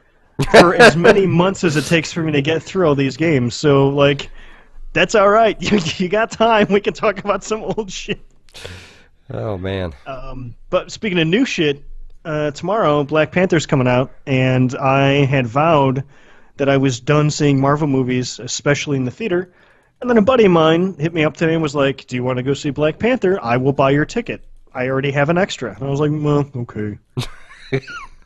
[SPEAKER 2] for as many months as it takes for me to get through all these games. So, like, that's all right. You got time. We can talk about some old shit.
[SPEAKER 1] Oh, man.
[SPEAKER 2] But speaking of new shit, tomorrow Black Panther's coming out, and I had vowed that I was done seeing Marvel movies, especially in the theater. And then a buddy of mine hit me up today and was like, do you want to go see Black Panther? I will buy your ticket. I already have an extra. And I was like, well, okay.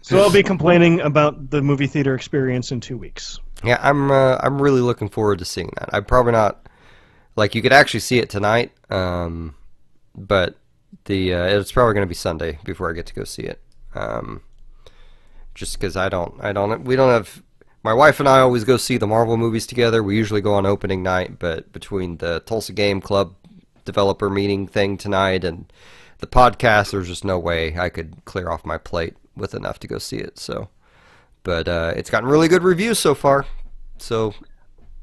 [SPEAKER 2] So I'll be complaining about the movie theater experience in 2 weeks.
[SPEAKER 1] Yeah, I'm really looking forward to seeing that. I'm probably not... Like, you could actually see it tonight, but it's probably going to be Sunday before I get to go see it. Just because we don't have... My wife and I always go see the Marvel movies together. We usually go on opening night, but between the Tulsa Game Club developer meeting thing tonight and the podcast, there's just no way I could clear off my plate with enough to go see it. So, but it's gotten really good reviews so far. So,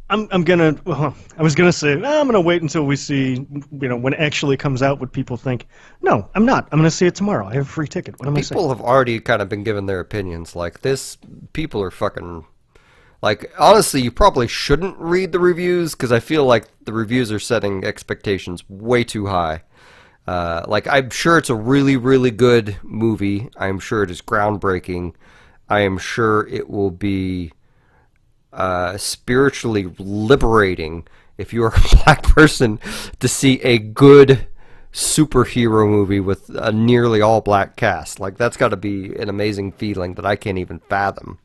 [SPEAKER 2] I was gonna say I'm gonna wait until we see, when it actually comes out, what people think. No, I'm not. I'm gonna see it tomorrow. I have a free ticket. What am I saying?
[SPEAKER 1] People have already kind of been giving their opinions. Like this, people are fucking. Like, honestly, you probably shouldn't read the reviews, because I feel like the reviews are setting expectations way too high. Like, I'm sure it's a really, really good movie. I'm sure it is groundbreaking. I am sure it will be spiritually liberating if you're a black person to see a good superhero movie with a nearly all-black cast. Like, that's got to be an amazing feeling that I can't even fathom.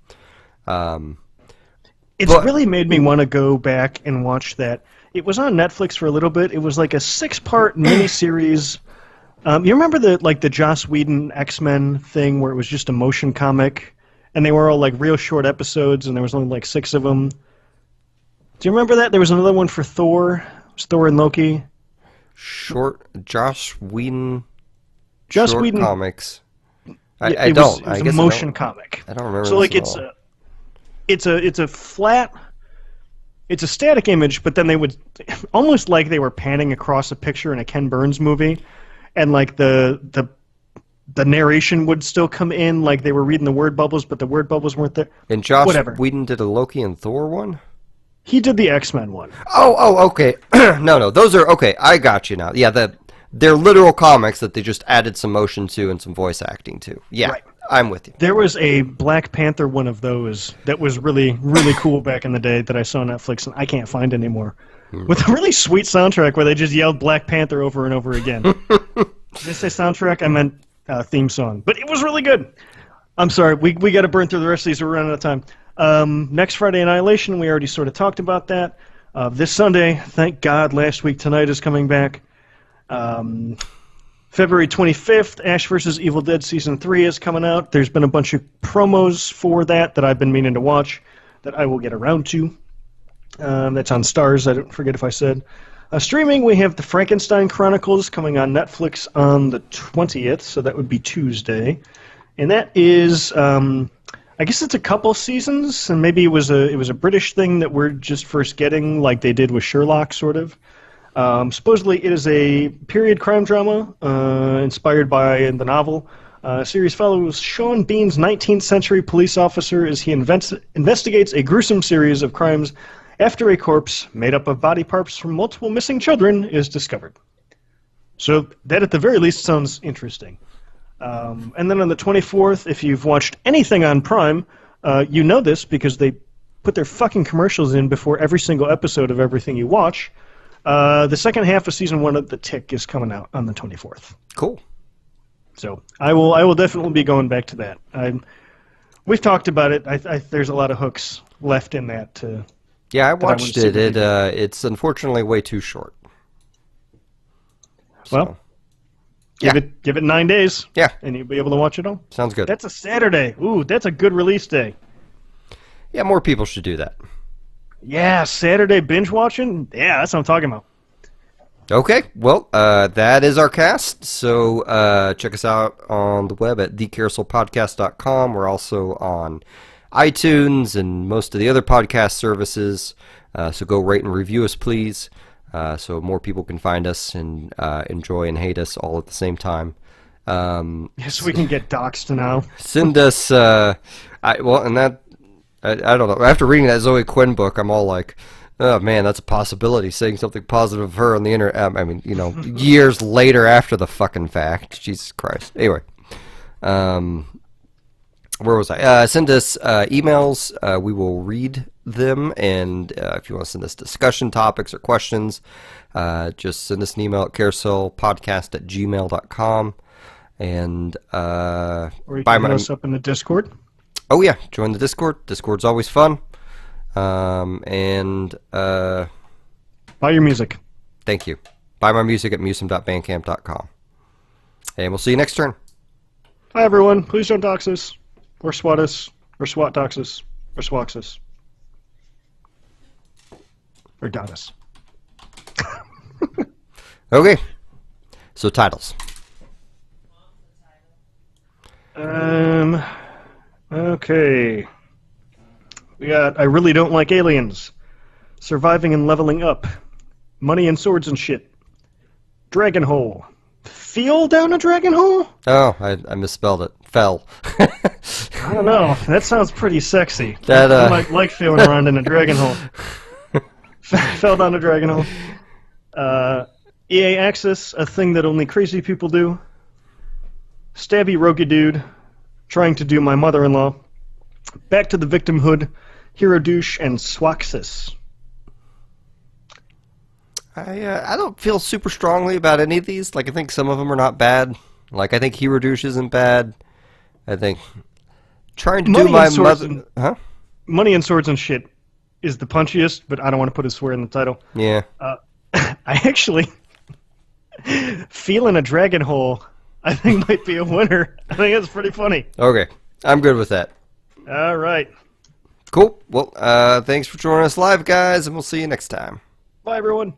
[SPEAKER 2] It's really made me want to go back and watch that. It was on Netflix for a little bit. It was like a 6-part miniseries. You remember the Joss Whedon X-Men thing where it was just a motion comic, and they were all like real short episodes, and there was only like 6 of them. Do you remember that? There was another one for Thor. It was Thor and Loki.
[SPEAKER 1] Joss Whedon.
[SPEAKER 2] Joss
[SPEAKER 1] short
[SPEAKER 2] Whedon
[SPEAKER 1] comics.
[SPEAKER 2] It was a motion comic.
[SPEAKER 1] I don't remember.
[SPEAKER 2] So like it's a flat, it's a static image, but then they would almost like they were panning across a picture in a Ken Burns movie, and like the narration would still come in like they were reading the word bubbles, but the word bubbles weren't there.
[SPEAKER 1] And Joss Whedon did a Loki and Thor one?
[SPEAKER 2] He did the X-Men one.
[SPEAKER 1] Oh, okay. No, those are okay. I got you now. Yeah, they're literal comics that they just added some motion to and some voice acting to. Yeah. Right. I'm with you.
[SPEAKER 2] There was a Black Panther one of those that was really, really cool back in the day that I saw on Netflix, and I can't find anymore. With a really sweet soundtrack where they just yelled Black Panther over and over again. Did I say soundtrack? I meant theme song. But it was really good. I'm sorry. We got to burn through the rest of these. We're running out of time. Next Friday, Annihilation. We already sort of talked about that. This Sunday, thank God, Last Week Tonight is coming back. February 25th, Ash vs. Evil Dead Season 3 is coming out. There's been a bunch of promos for that I've been meaning to watch that I will get around to. That's on Stars, I don't forget if I said. Streaming, we have The Frankenstein Chronicles coming on Netflix on the 20th, so that would be Tuesday. And that is, I guess it's a couple seasons, and maybe it was a British thing that we're just first getting, like they did with Sherlock, sort of. Supposedly, it is a period crime drama inspired by the novel. Series follows Sean Bean's 19th century police officer as he investigates a gruesome series of crimes after a corpse made up of body parts from multiple missing children is discovered. So that at the very least sounds interesting. And then on the 24th, if you've watched anything on Prime, you know this because they put their fucking commercials in before every single episode of everything you watch. The second half of season 1 of The Tick is coming out on the 24th.
[SPEAKER 1] Cool.
[SPEAKER 2] So I will definitely be going back to that. We've talked about it. There's a lot of hooks left in that.
[SPEAKER 1] Yeah, I watched it. It's unfortunately way too short. So,
[SPEAKER 2] well, give it 9 days.
[SPEAKER 1] Yeah.
[SPEAKER 2] And you'll be able to watch it all.
[SPEAKER 1] Sounds good.
[SPEAKER 2] That's a Saturday. Ooh, that's a good release day.
[SPEAKER 1] Yeah, more people should do that.
[SPEAKER 2] Yeah, Saturday binge watching? Yeah, that's what I'm talking about.
[SPEAKER 1] Okay, well, that is our cast. So check us out on the web at thecarouselpodcast.com. We're also on iTunes and most of the other podcast services. So go rate and review us, please, so more people can find us and enjoy and hate us all at the same time.
[SPEAKER 2] Yes, we can get doxxed now.
[SPEAKER 1] Send us, I don't know. After reading that Zoe Quinn book, I'm all like, oh man, that's a possibility. Saying something positive of her on the internet. I mean, years later after the fucking fact. Jesus Christ. Anyway, where was I? Send us emails. We will read them, and if you want to send us discussion topics or questions, just send us an email at carouselpodcast@gmail.com. And
[SPEAKER 2] or you can hit us up in the Discord.
[SPEAKER 1] Oh yeah, join the Discord. Discord's always fun. And
[SPEAKER 2] buy your music.
[SPEAKER 1] Thank you. Buy my music at MusiM.bandcamp.com. And we'll see you next turn.
[SPEAKER 2] Hi everyone. Please don't dox us, or swat us, or swat dox us, or swax us, or dot us.
[SPEAKER 1] Okay. So titles.
[SPEAKER 2] Okay. We got I Really Don't Like Aliens, Surviving and Leveling Up, Money and Swords and Shit, Dragonhole, Feel Down a Dragonhole?
[SPEAKER 1] Oh, I misspelled it. Fell.
[SPEAKER 2] I don't know. That sounds pretty sexy.
[SPEAKER 1] That,
[SPEAKER 2] I might like feeling around in a dragon hole. Fell down a dragon hole. EA Access, A Thing That Only Crazy People Do, Stabby Rogue Dude, Trying to Do My Mother-in-Law, Back to the Victimhood, Hero Douche, and Swaxis.
[SPEAKER 1] I don't feel super strongly about any of these. Like, I think some of them are not bad. Like, I think Hero Douche isn't bad. I think Trying to Do My Mother... Huh?
[SPEAKER 2] Money and Swords and Shit is the punchiest, but I don't want to put a swear in the title.
[SPEAKER 1] Yeah.
[SPEAKER 2] I actually... Feelin A Dragonhole, I think might be a winner. I think it's pretty funny.
[SPEAKER 1] Okay. I'm good with that.
[SPEAKER 2] All right.
[SPEAKER 1] Cool. Well, thanks for joining us live, guys, and we'll see you next time.
[SPEAKER 2] Bye, everyone.